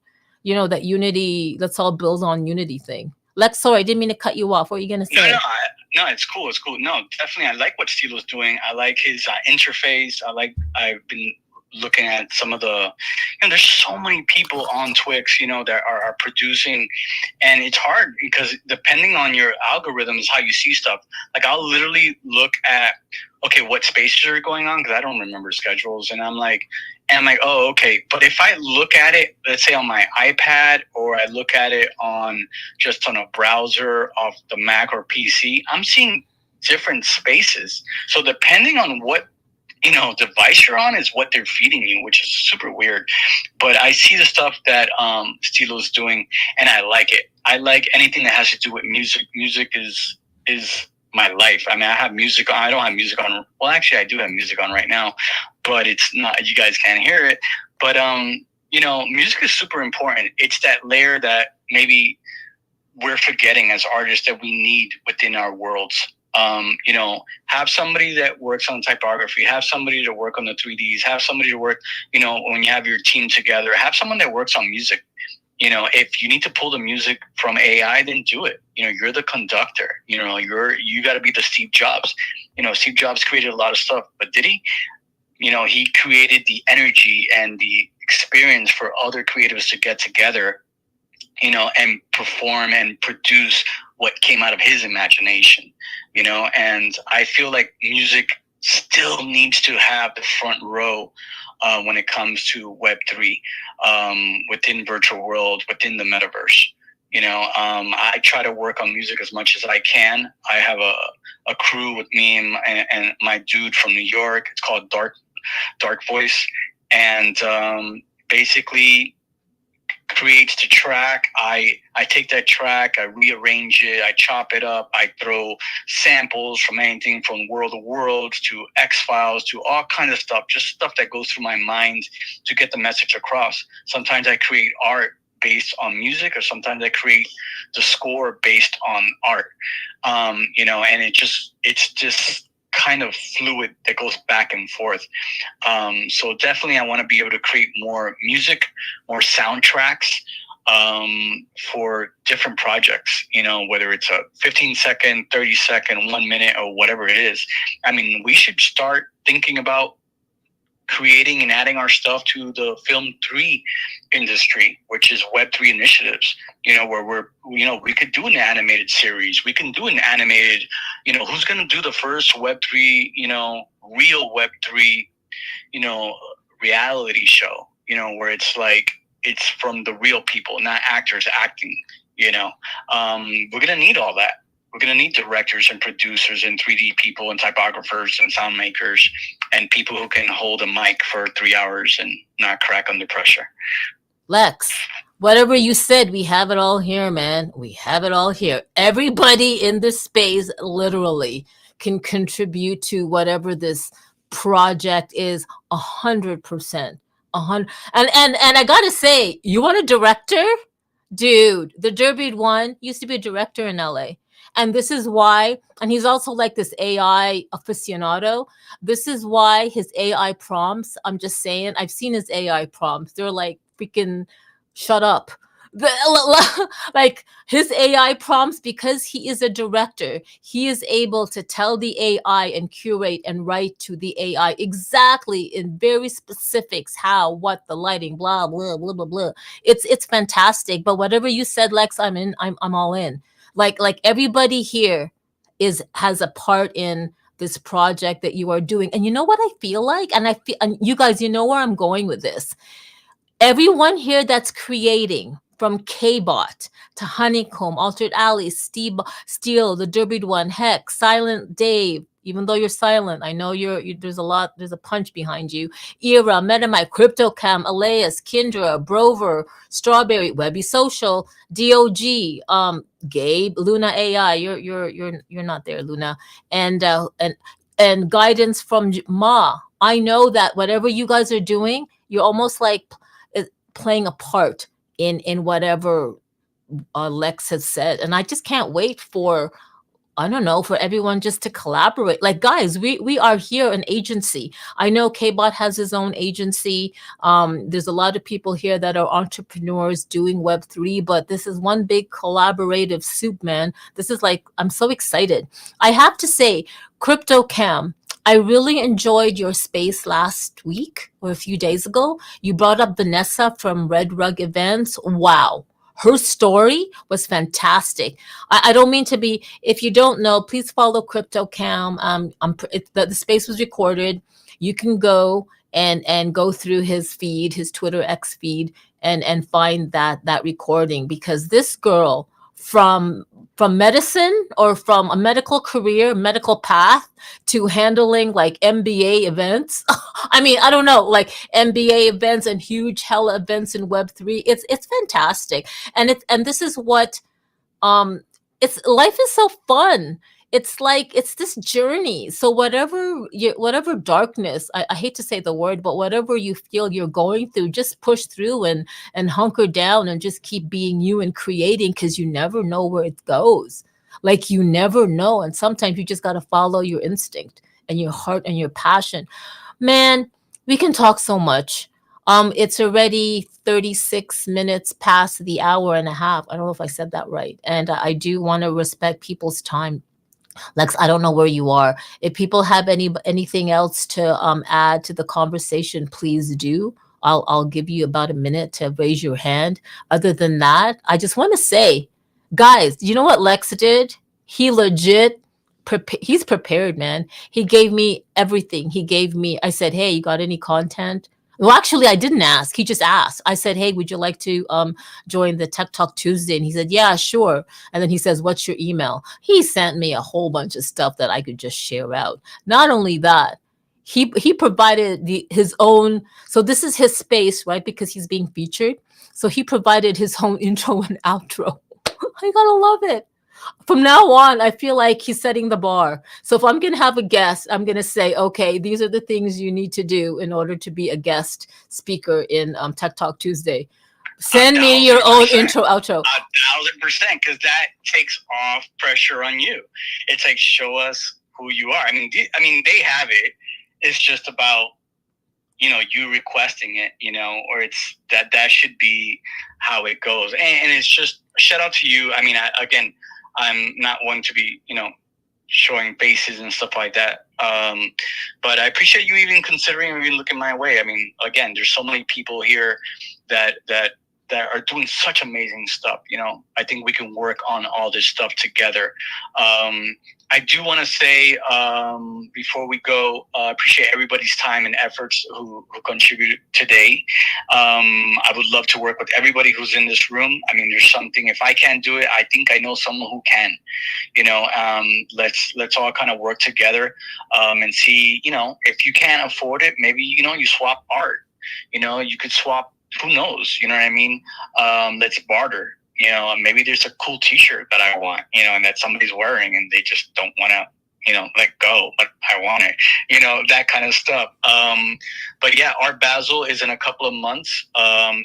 A: that Unity, let's all build on Unity thing. Lex, sorry, I didn't mean to cut you off. What are you going to say?
B: No, it's cool. It's cool. No, definitely. I like what Stilo's doing. I like his interface. I've been looking at some of the, there's so many people on Twix, that are producing, and it's hard because depending on your algorithms, how you see stuff. Like, I'll literally look at, okay, what spaces are going on, because I don't remember schedules, and I'm like, oh, okay. But if I look at it, let's say on my iPad, or I look at it on a browser off the Mac or PC, I'm seeing different spaces. So depending on what device you're on is what they're feeding you, which is super weird. But I see the stuff that Stilo's doing, and I like it. I like anything that has to do with music. Music is my life. I mean, I have music on. I don't have music on. Well, actually, I do have music on right now, but it's not. You guys can't hear it. But music is super important. It's that layer that maybe we're forgetting as artists that we need within our worlds. Have somebody that works on typography, have somebody to work on the 3Ds, have somebody to work, when you have your team together, have someone that works on music. If you need to pull the music from AI, then do it. You're the conductor. You got to be the Steve Jobs. Steve Jobs created a lot of stuff, but did he? He created the energy and the experience for other creatives to get together, and perform and produce what came out of his imagination, and I feel like music still needs to have the front row when it comes to Web3, within virtual world, within the metaverse. I try to work on music as much as I can. I have a crew with me and my dude from New York. It's called Dark Voice, and basically creates the track. I take that track, I rearrange it, I chop it up, I throw samples from anything from World of Worlds to X-Files to all kinds of stuff, just stuff that goes through my mind to get the message across. Sometimes I create art based on music, or sometimes I create the score based on art. And it's just kind of fluid that goes back and forth. So definitely I want to be able to create more music, more soundtracks for different projects, whether it's a 15-second, 30-second, 1 minute, or whatever it is. I mean, we should start thinking about creating and adding our stuff to the film 3 industry, which is Web3 initiatives, where we could do an animated series. We can do an animated, who's going to do the first Web3, real Web3, reality show, where it's like, it's from the real people, not actors acting, we're going to need all that. We're going to need directors and producers and 3D people and typographers and sound makers and people who can hold a mic for 3 hours and not crack under pressure.
A: Lex, whatever you said, we have it all here, man. We have it all here. Everybody in this space literally can contribute to whatever this project is 100%. 100. And I gotta say, you want a director? Dude, the Derby one used to be a director in LA. And this is why, and he's also like this AI aficionado. This is why his AI prompts, I'm just saying, I've seen his AI prompts. They're like freaking shut up. Like his AI prompts, because he is a director, he is able to tell the AI and curate and write to the AI exactly in very specifics how, what, the lighting, blah, blah, blah, blah, blah. It's fantastic. But whatever you said, Lex, I'm in. I'm all in. Like everybody here has a part in this project that you are doing. And you know what I feel like? And you guys, you know where I'm going with this. Everyone here that's creating, from K-Bot to Honeycomb, Altered Alley, Steel, the Derbied One, Heck, Silent Dave, even though you're silent, I know there's a punch behind you. Era, Metamite, CryptoCam, Elias, Kindra, Brover, Strawberry, Webby Social, DOG, Gabe, Luna AI, you're not there, Luna, and guidance from Ma. I know that whatever you guys are doing, you're almost like playing a part in whatever Lex has said. And I just can't wait for, I don't know, for everyone just to collaborate. Like, guys, we are here an agency. I know K-Bot has his own agency. There's a lot of people here that are entrepreneurs doing Web3, but this is one big collaborative soup, man. This is like, I'm so excited. I have to say, CryptoCam, I really enjoyed your space last week or a few days ago. You brought up Vanessa from Red Rug Events. Wow. Her story was fantastic. I don't mean to be, if you don't know, please follow CryptoCam. The space was recorded. You can go and go through his feed, his Twitter X feed, and find that recording, because this girl from medicine or from a medical career, medical path, to handling like MBA events. I mean, I don't know, like MBA events and huge hella events in Web3. It's fantastic. And this is what it's, life is so fun. It's like, it's this journey. So whatever darkness, I hate to say the word, but whatever you feel you're going through, just push through and hunker down and just keep being you and creating, because you never know where it goes. Like, you never know. And sometimes you just got to follow your instinct and your heart and your passion. Man, we can talk so much. It's already 36 minutes past the hour and a half. I don't know if I said that right. And I do want to respect people's time. Lex, I don't know where you are. If people have anything else to add to the conversation, please do. I'll give you about a minute to raise your hand. Other than that, I just want to say, guys, you know what Lex did? He legit, he's prepared, man. He gave me everything. I said, hey, you got any content? Well, actually, I didn't ask. He just asked. I said, hey, would you like to join the Tech Talk Tuesday? And he said, yeah, sure. And then he says, what's your email? He sent me a whole bunch of stuff that I could just share out. Not only that, he provided his own. So this is his space, right? Because he's being featured. So he provided his own intro and outro. I gotta love it. From now on, I feel like he's setting the bar. So if I'm going to have a guest, I'm going to say, okay, these are the things you need to do in order to be a guest speaker in Tech Talk Tuesday. Send me your own intro, outro.
B: 1,000%, because that takes off pressure on you. It's like, show us who you are. I mean, they have it. It's just about, you requesting it, or it's that should be how it goes. And it's just, shout out to you. I mean, again, I'm not one to be, showing faces and stuff like that. But I appreciate you even considering or even looking my way. I mean, again, there's so many people here that are doing such amazing stuff. I think we can work on all this stuff together. I do want to say before we go, appreciate everybody's time and efforts who contributed today. I would love to work with everybody who's in this room. I mean, there's something. If I can't do it, I think I know someone who can. Let's all kind of work together and see. If you can't afford it, maybe you swap art. You could swap. Who knows? You know what I mean? Let's barter. Maybe there's a cool T-shirt that I want, and that somebody's wearing, and they just don't want to, let go, but I want it, that kind of stuff. But yeah, Art Basel is in a couple of months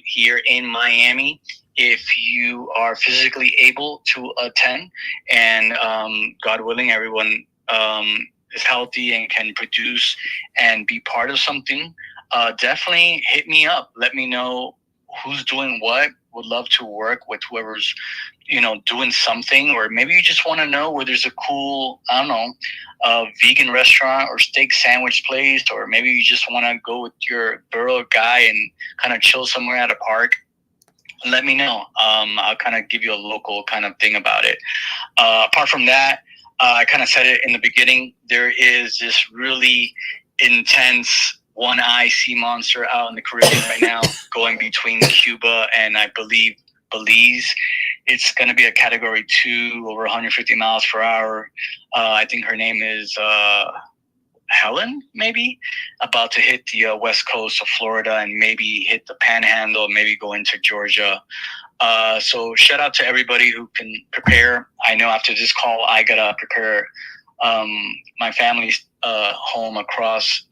B: here in Miami. If you are physically able to attend, and God willing, everyone is healthy and can produce and be part of something, definitely hit me up. Let me know who's doing what. Would love to work with whoever's, doing something, or maybe you just want to know where there's a cool, I don't know, vegan restaurant or steak sandwich place, or maybe you just want to go with your girl or guy and kind of chill somewhere at a park. Let me know. I'll kind of give you a local kind of thing about it. Apart from that, I kind of said it in the beginning, there is this really intense one-eye sea monster out in the Caribbean right now, going between Cuba and I believe Belize. It's going to be a Category 2, over 150 miles per hour. I think her name is Helen, maybe, about to hit the west coast of Florida and maybe hit the Panhandle, maybe go into Georgia. So shout out to everybody who can prepare. I know after this call, I got to prepare my family's home across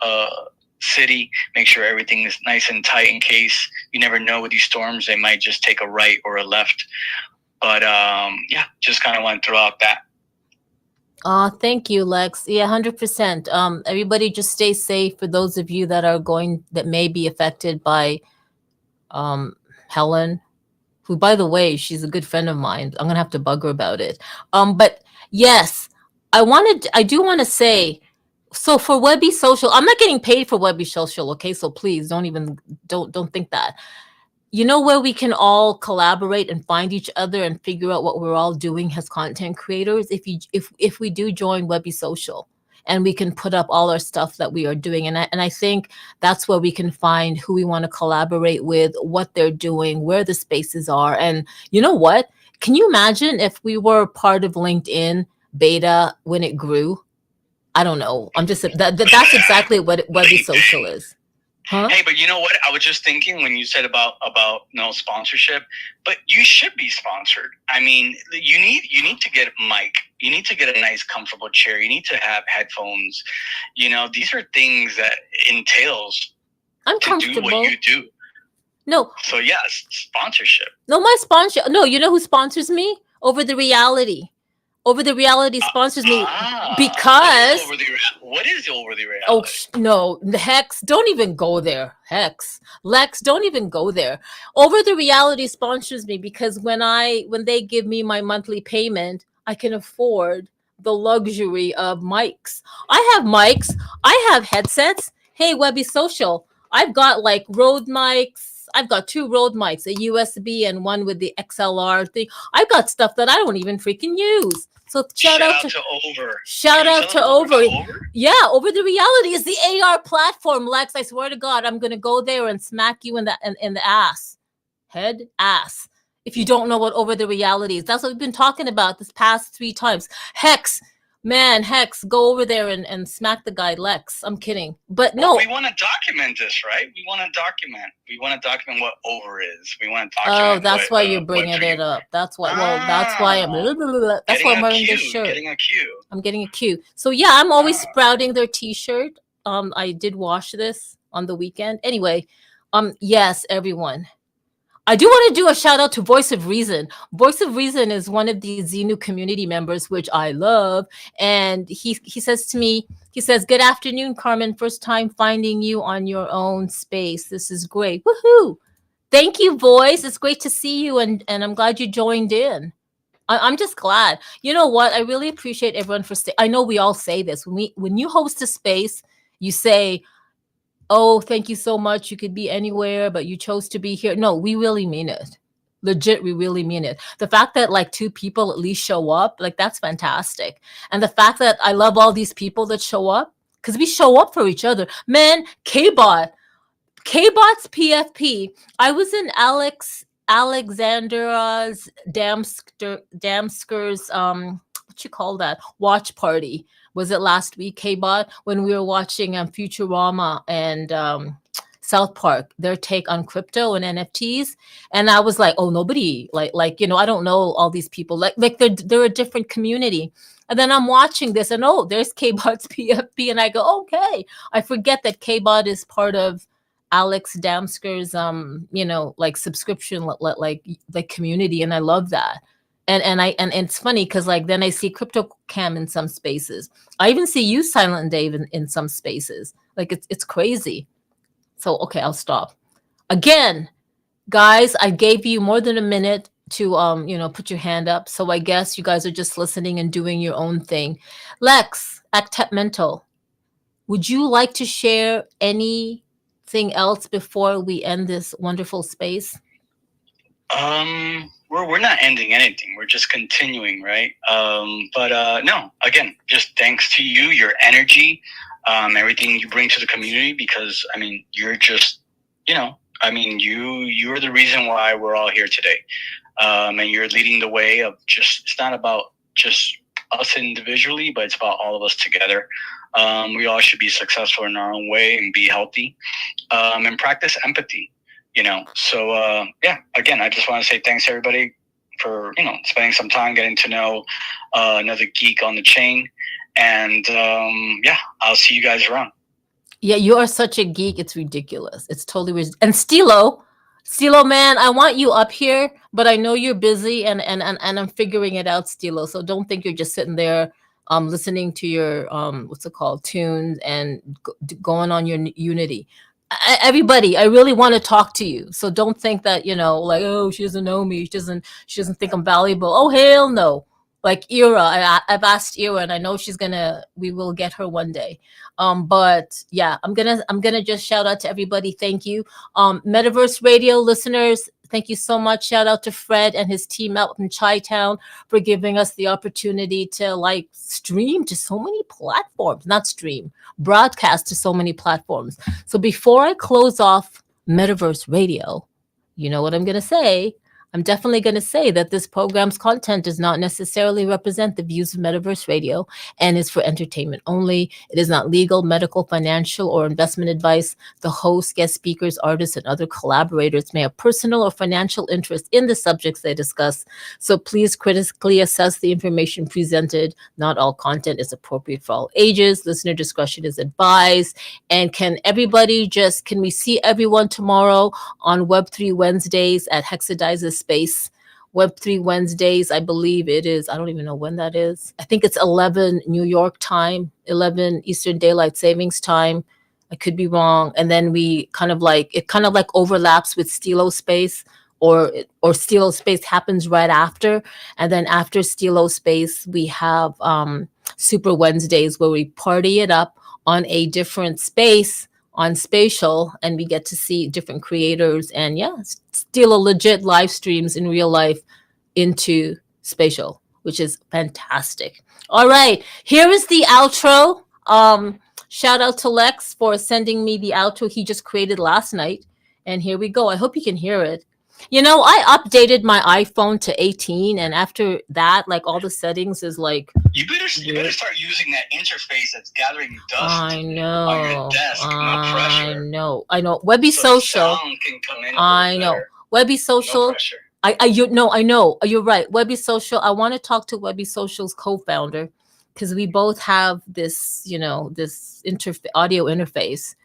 B: city, make sure everything is nice and tight in case you never know with these storms, they might just take a right or a left. But yeah, just kind of want to throw out that.
A: Thank you, Lex. Yeah, 100%. Everybody just stay safe for those of you that may be affected by Helen, who, by the way, she's a good friend of mine. I'm going to have to bug her about it. But yes, I do want to say, so for Webby Social, I'm not getting paid for Webby Social, okay? So please don't think that. Where we can all collaborate and find each other and figure out what we're all doing as content creators, if we do join Webby Social, and we can put up all our stuff that we are doing. And I think that's where we can find who we want to collaborate with, what they're doing, where the spaces are. And you know what? Can you imagine if we were part of LinkedIn beta when it grew? I don't know. I'm just that's exactly what Webby Social is. Huh?
B: Hey, but you know what? I was just thinking when you said about sponsorship, but you should be sponsored. I mean, you need to get a mic. You need to get a nice, comfortable chair. You need to have headphones. These are things that entails
A: I'm comfortable.
B: To do what you do.
A: No.
B: So yes, sponsorship.
A: No, my sponsor. No, you know who sponsors me? Over the Reality. Over the Reality sponsors me because
B: what is Over the Reality?
A: Oh no, Hex, don't even go there. Hex, Lex, don't even go there. Over the Reality sponsors me because when they give me my monthly payment, I can afford the luxury of mics. I have mics. I have headsets. Hey, Webby Social, I've got like Rode mics. I've got 2 Rode mics, a USB and one with the XLR thing. I've got stuff that I don't even freaking use. So shout out to Over. Shout out to Over. Yeah, Over the Reality is the AR platform, Lex. I swear to God, I'm gonna go there and smack you in the ass, head, ass. If you don't know what Over the Reality is, that's what we've been talking about this past 3 times. Hex, go over there and smack the guy, Lex. I'm kidding, but no.
B: We want to document this, right? We want to document what Over is. We want to document.
A: Oh, that's why you're bringing it up. That's why. Well, that's why I'm. That's why I'm wearing this shirt.
B: Getting a cue.
A: I'm getting a cue. So yeah, I'm always sprouting their T-shirt. I did wash this on the weekend. Anyway, yes, everyone. I do want to do a shout out to Voice of Reason. Voice of Reason is one of the Xenu community members, which I love. And he says to me, "Good afternoon, Carmen. First time finding you on your own space. This is great. Woohoo! Thank you, Voice. It's great to see you. And I'm glad you joined in." I'm just glad. You know what? I really appreciate everyone for staying. I know we all say this when you host a space, you say, "Oh, thank you so much. You could be anywhere, but you chose to be here." No, we really mean it. Legit, we really mean it. The fact that like two people at least show up, like that's fantastic. And the fact that I love all these people that show up because we show up for each other. Man, K-Bot's PFP. I was in Alexandra's Damsker's what you call that watch party. Was it last week, K-Bot, when we were watching Futurama and South Park, their take on crypto and NFTs, and I was like, oh, nobody like I don't know all these people like they're a different community. And then I'm watching this, and oh, there's K-Bot's PFP, and I go, okay. I forget that K-Bot is part of Alex Damsker's like subscription like community, and I love that. And it's funny because like then I see Crypto Cam in some spaces. I even see you, Silent Dave, in some spaces. Like it's crazy. So okay, I'll stop. Again, guys, I gave you more than a minute to put your hand up. So I guess you guys are just listening and doing your own thing. Lex at Tep Mental, would you like to share anything else before we end this wonderful space?
B: We're not ending anything. We're just continuing, right? But no, again, just thanks to you, your energy, everything you bring to the community, because I mean, you're just, you're the reason why we're all here today. And you're leading the way of it's not about just us individually, but it's about all of us together. We all should be successful in our own way and be healthy, and practice empathy. So yeah, again, I just want to say thanks everybody for spending some time getting to know another geek on the chain, and yeah, I'll see you guys around.
A: Yeah, you are such a geek, it's ridiculous. It's totally and Stilo, man, I want you up here, but I know you're busy, and I'm figuring it out, Stilo. So don't think you're just sitting there listening to your what's it called, tunes, and going on your Unity. Everybody, I really want to talk to you. So don't think that, like, oh, she doesn't know me. She doesn't think I'm valuable. Oh, hell no. Like Ira, I've asked Ira, and I know we will get her one day. But yeah, I'm gonna just shout out to everybody. Thank you. Metaverse Radio listeners, thank you so much. Shout out to Fred and his team out in Chi-Town for giving us the opportunity to like stream to so many platforms, not stream, broadcast to so many platforms. So before I close off Metaverse Radio, you know what I'm going to say? I'm definitely going to say that this program's content does not necessarily represent the views of Metaverse Radio and is for entertainment only. It is not legal, medical, financial, or investment advice. The host, guest speakers, artists, and other collaborators may have personal or financial interest in the subjects they discuss. So please critically assess the information presented. Not all content is appropriate for all ages. Listener discretion is advised. And can we see everyone tomorrow on Web3 Wednesdays at Hexadize's space? Web3 Wednesdays, I believe it is. I don't even know when that is. I think it's 11 New York time, 11 Eastern Daylight Savings time. I could be wrong. And then it kind of like overlaps with Stilo Space, or Stilo Space happens right after. And then after Stilo Space, we have Super Wednesdays, where we party it up on a different space on Spatial, and we get to see different creators and still a legit live streams in real life into Spatial, which is fantastic. All right, here is the outro. Shout out to Lex for sending me the outro he just created last night, and here we go. I hope you can hear it. I updated my iPhone to 18, and after that, like all the settings is like.
B: You better start using that interface that's gathering dust.
A: I know.
B: On your desk. No pressure.
A: I know. Webby Social.
B: Sound can come in
A: I know.
B: better.
A: Webby Social.
B: No pressure.
A: I know. You're right. Webby Social. I want to talk to Webby Social's co-founder, because we both have this, this audio interface.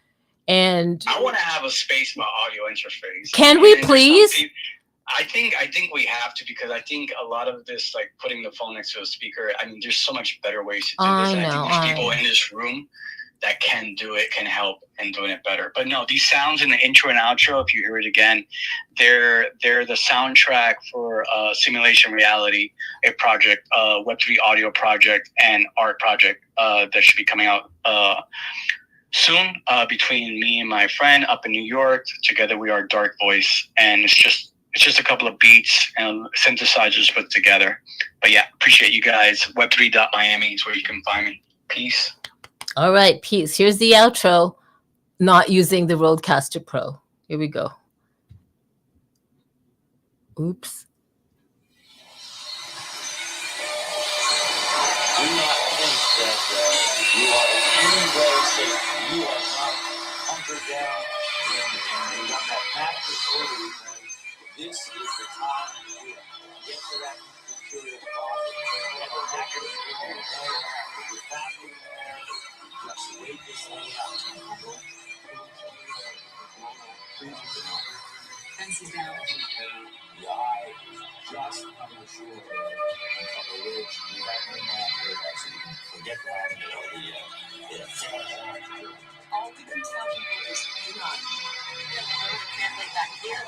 A: And
B: I want to have a space about audio interface.
A: Can we please?
B: I think we have to, because I think a lot of this, like putting the phone next to a speaker, I mean, there's so much better ways to do this. I think there's people in this room that can do it, can help in doing it better. But no, these sounds in the intro and outro, if you hear it again, they're the soundtrack for Simulation Reality, a project, Web3 audio project and art project that should be coming out soon, between me and my friend up in New York. Together we are Dark Voice, and it's just a couple of beats and synthesizers put together. But yeah, appreciate you guys. Web3.Miami is where you can find me. Peace.
A: All right, peace. Here's the outro, not using the Rodecaster Pro. Here we go. Oops.
D: Do not think that you are in any way safe. You are not hunkered down and got that mattress over you, man. This is the time to do it. Get to that secure closet. Get the mattress over your head. With your family in there. Just wait this thing out. Fences down. The eye just coming ashore there from the ridge. You have no map here, so you can forget that or the all we can tell people is hang on. Can't let that here.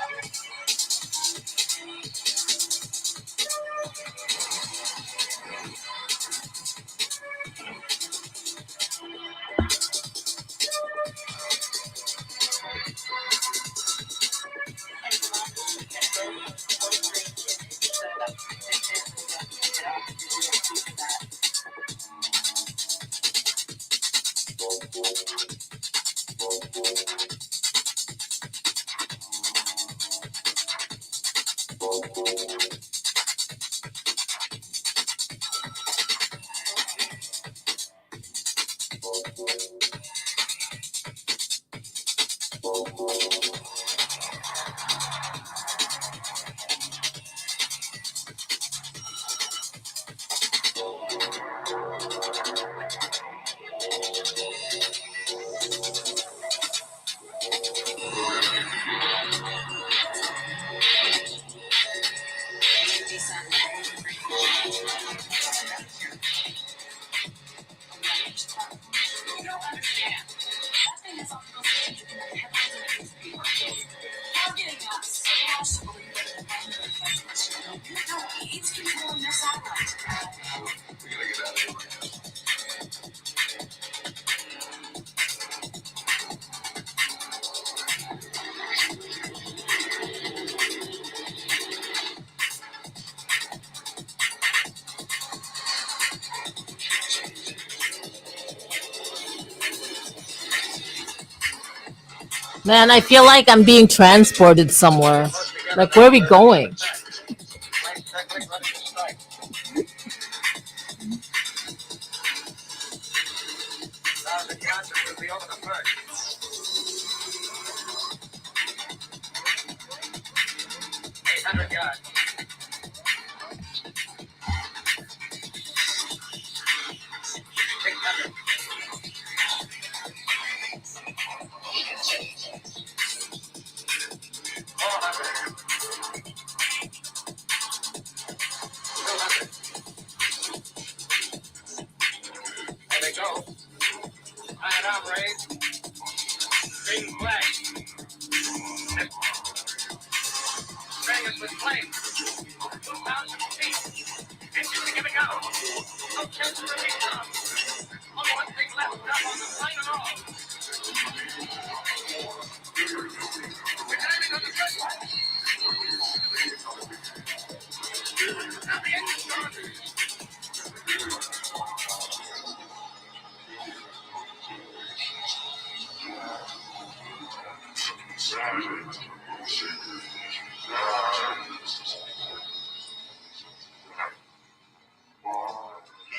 A: Man, I feel like I'm being transported somewhere. Like, where are we going?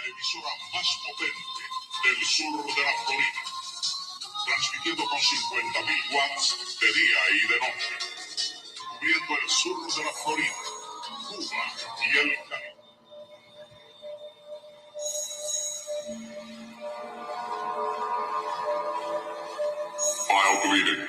E: Emisora más potente del sur de la Florida, transmitiendo con 50.000 watts de día y de noche, cubriendo el sur de la Florida, Cuba y el Caribe. File deleted.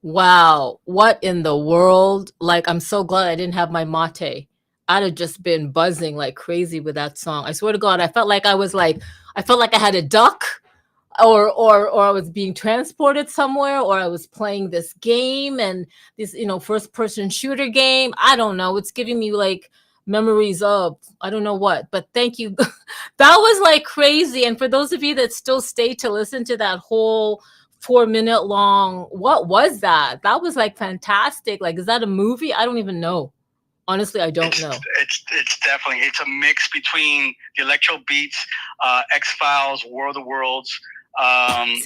A: Wow, what in the world? Like, I'm so glad I didn't have my mate. I'd have just been buzzing like crazy with that song. I swear to God, I felt like I had a duck, or I was being transported somewhere, or I was playing this game, and this, first person shooter game. I don't know. It's giving me like memories of I don't know what, but thank you. That was like crazy. And for those of you that still stay to listen to that whole 4 minute long, what was that? That was like fantastic. Like, is that a movie? I don't even know. Honestly, I don't know.
B: It's definitely, it's a mix between the electro beats, X-Files, War of the Worlds,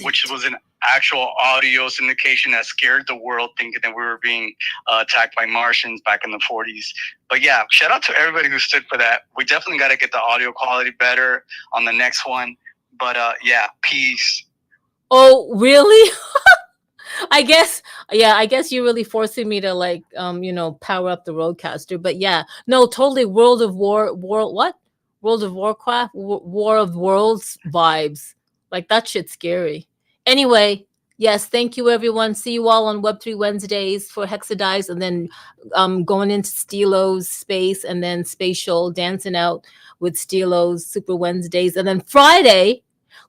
B: which was an actual audio syndication that scared the world, thinking that we were being attacked by Martians back in the 40s. But yeah, shout out to everybody who stood for that. We definitely got to get the audio quality better on the next one. But yeah, peace.
A: Oh, really? I guess you're really forcing me to like power up the roadcaster. But yeah, no, totally World of Warcraft, War of Worlds vibes. Like that shit's scary. Anyway, yes, thank you everyone. See you all on Web3 Wednesdays for Hexadize, and then going into Steelo's space, and then Spatial dancing out with Steelo's Super Wednesdays, and then Friday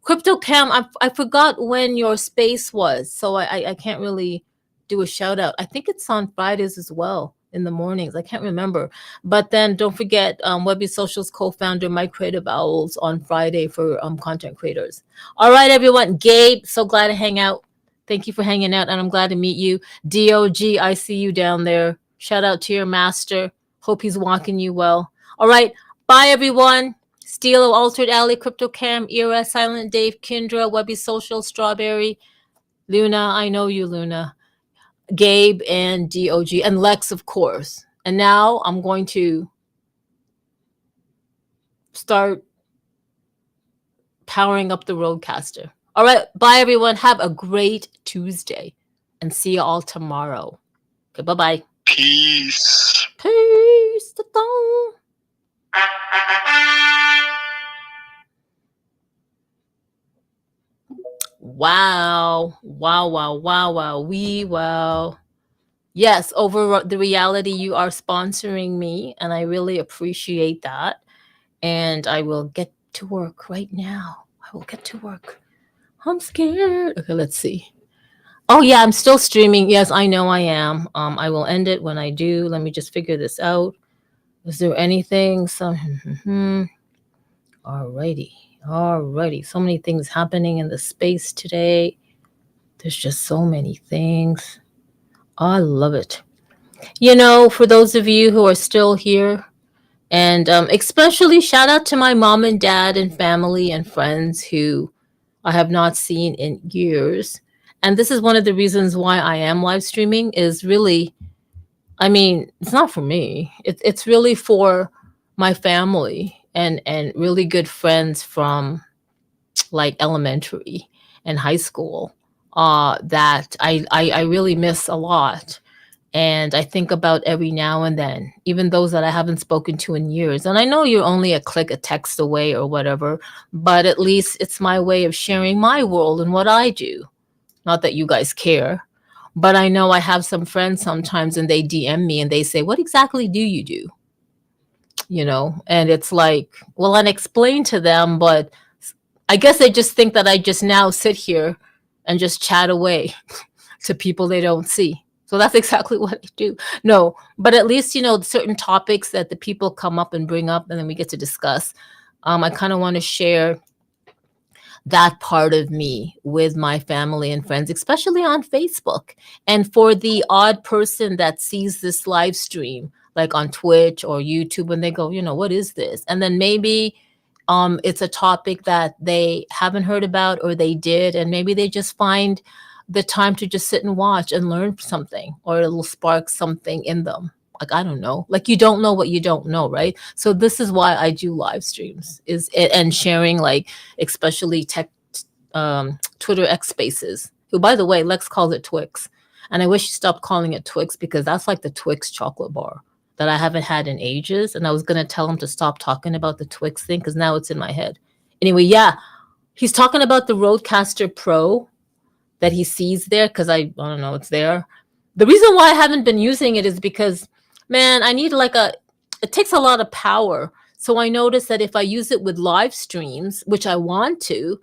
A: CryptoCam, I forgot when your space was, so I can't really do a shout out. I think it's on Fridays as well in the mornings. I can't remember. But then don't forget Webby Socials co-founder Mike Creative Owls on Friday for content creators. All right, everyone. Gabe, so glad to hang out. Thank you for hanging out, and I'm glad to meet you. DOG, I see you down there. Shout out to your master. Hope he's walking you well. All right. Bye, everyone. Steelo, Altered Alley, CryptoCam, Era, Silent Dave, Kendra, Webby Social, Strawberry, Luna, I know you, Luna, Gabe, and DOG, and Lex, of course. And now I'm going to start powering up the roadcaster. All right, bye, everyone. Have a great Tuesday, and see you all tomorrow. Okay, bye-bye.
B: Peace.
A: Peace. Wow. Yes, over the reality, you are sponsoring me, and I really appreciate that. And I will get to work right now. I will get to work. I'm scared. Okay, let's see. Oh yeah, I'm still streaming. Yes, I know I am. I will end it when I do. Let me just figure this out. Is there anything? Alrighty. So many things happening in the space today. There's just so many things. I love it. For those of you who are still here, and especially shout out to my mom and dad and family and friends who I have not seen in years. And this is one of the reasons why I am live streaming, is really, it's not for me. It's really for my family and really good friends from like elementary and high school that I really miss a lot. And I think about every now and then, even those that I haven't spoken to in years. And I know you're only a click, a text away or whatever, but at least it's my way of sharing my world and what I do. Not that you guys care, but I know I have some friends sometimes and they DM me and they say, what exactly do you do? And it's like, well, I'd explain to them, but I guess they just think that I just now sit here and just chat away to people they don't see. So that's exactly what I do. No, but at least, certain topics that the people come up and bring up and then we get to discuss. I kind of want to share that part of me with my family and friends, especially on Facebook. And for the odd person that sees this live stream, like on Twitch or YouTube, and they go, what is this? And then maybe it's a topic that they haven't heard about, or they did, and maybe they just find the time to just sit and watch and learn something, or it'll spark something in them. Like, I don't know, like you don't know what you don't know, right? So this is why I do live streams and sharing, like, especially tech, Twitter X Spaces, who, by the way, Lex calls it Twix. And I wish he stopped calling it Twix, because that's like the Twix chocolate bar that I haven't had in ages. And I was going to tell him to stop talking about the Twix thing, because now it's in my head. Anyway, yeah, he's talking about the Rodecaster Pro that he sees there, because I don't know, it's there. The reason why I haven't been using it is because, man, I need like it takes a lot of power. So I noticed that if I use it with live streams, which I want to,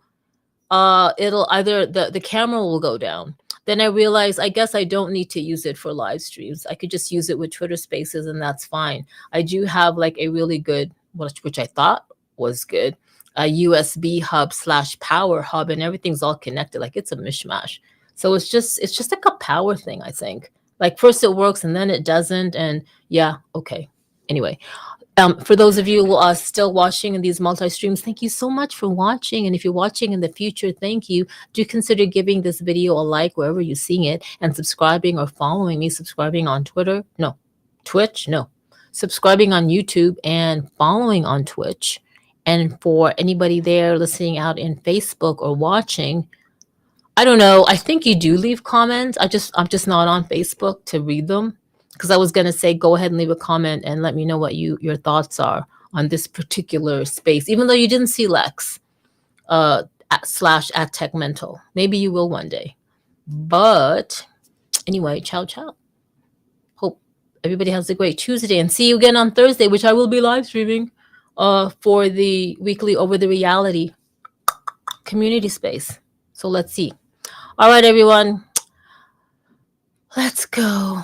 A: it'll either the camera will go down. Then I realized I guess I don't need to use it for live streams. I could just use it with Twitter Spaces, and that's fine. I do have like a really good, which I thought was good, a USB hub / power hub, and everything's all connected. Like it's a mishmash. So it's just like a power thing, I think. Like first it works and then it doesn't, and yeah, okay. Anyway, for those of you still watching in these multi-streams, thank you so much for watching. And if you're watching in the future, thank you. Do consider giving this video a like wherever you're seeing it, and subscribing or following me, subscribing on Twitter. No. Twitch? No. Subscribing on YouTube and following on Twitch. And for anybody there listening out in Facebook or watching, I don't know. I think you do leave comments. I'm just not on Facebook to read them, because I was gonna say go ahead and leave a comment and let me know what your thoughts are on this particular space. Even though you didn't see Lex / at Tech Mental, maybe you will one day. But anyway, ciao ciao. Hope everybody has a great Tuesday, and see you again on Thursday, which I will be live streaming for the weekly Over the Reality community space. So let's see. All right, everyone. Let's go.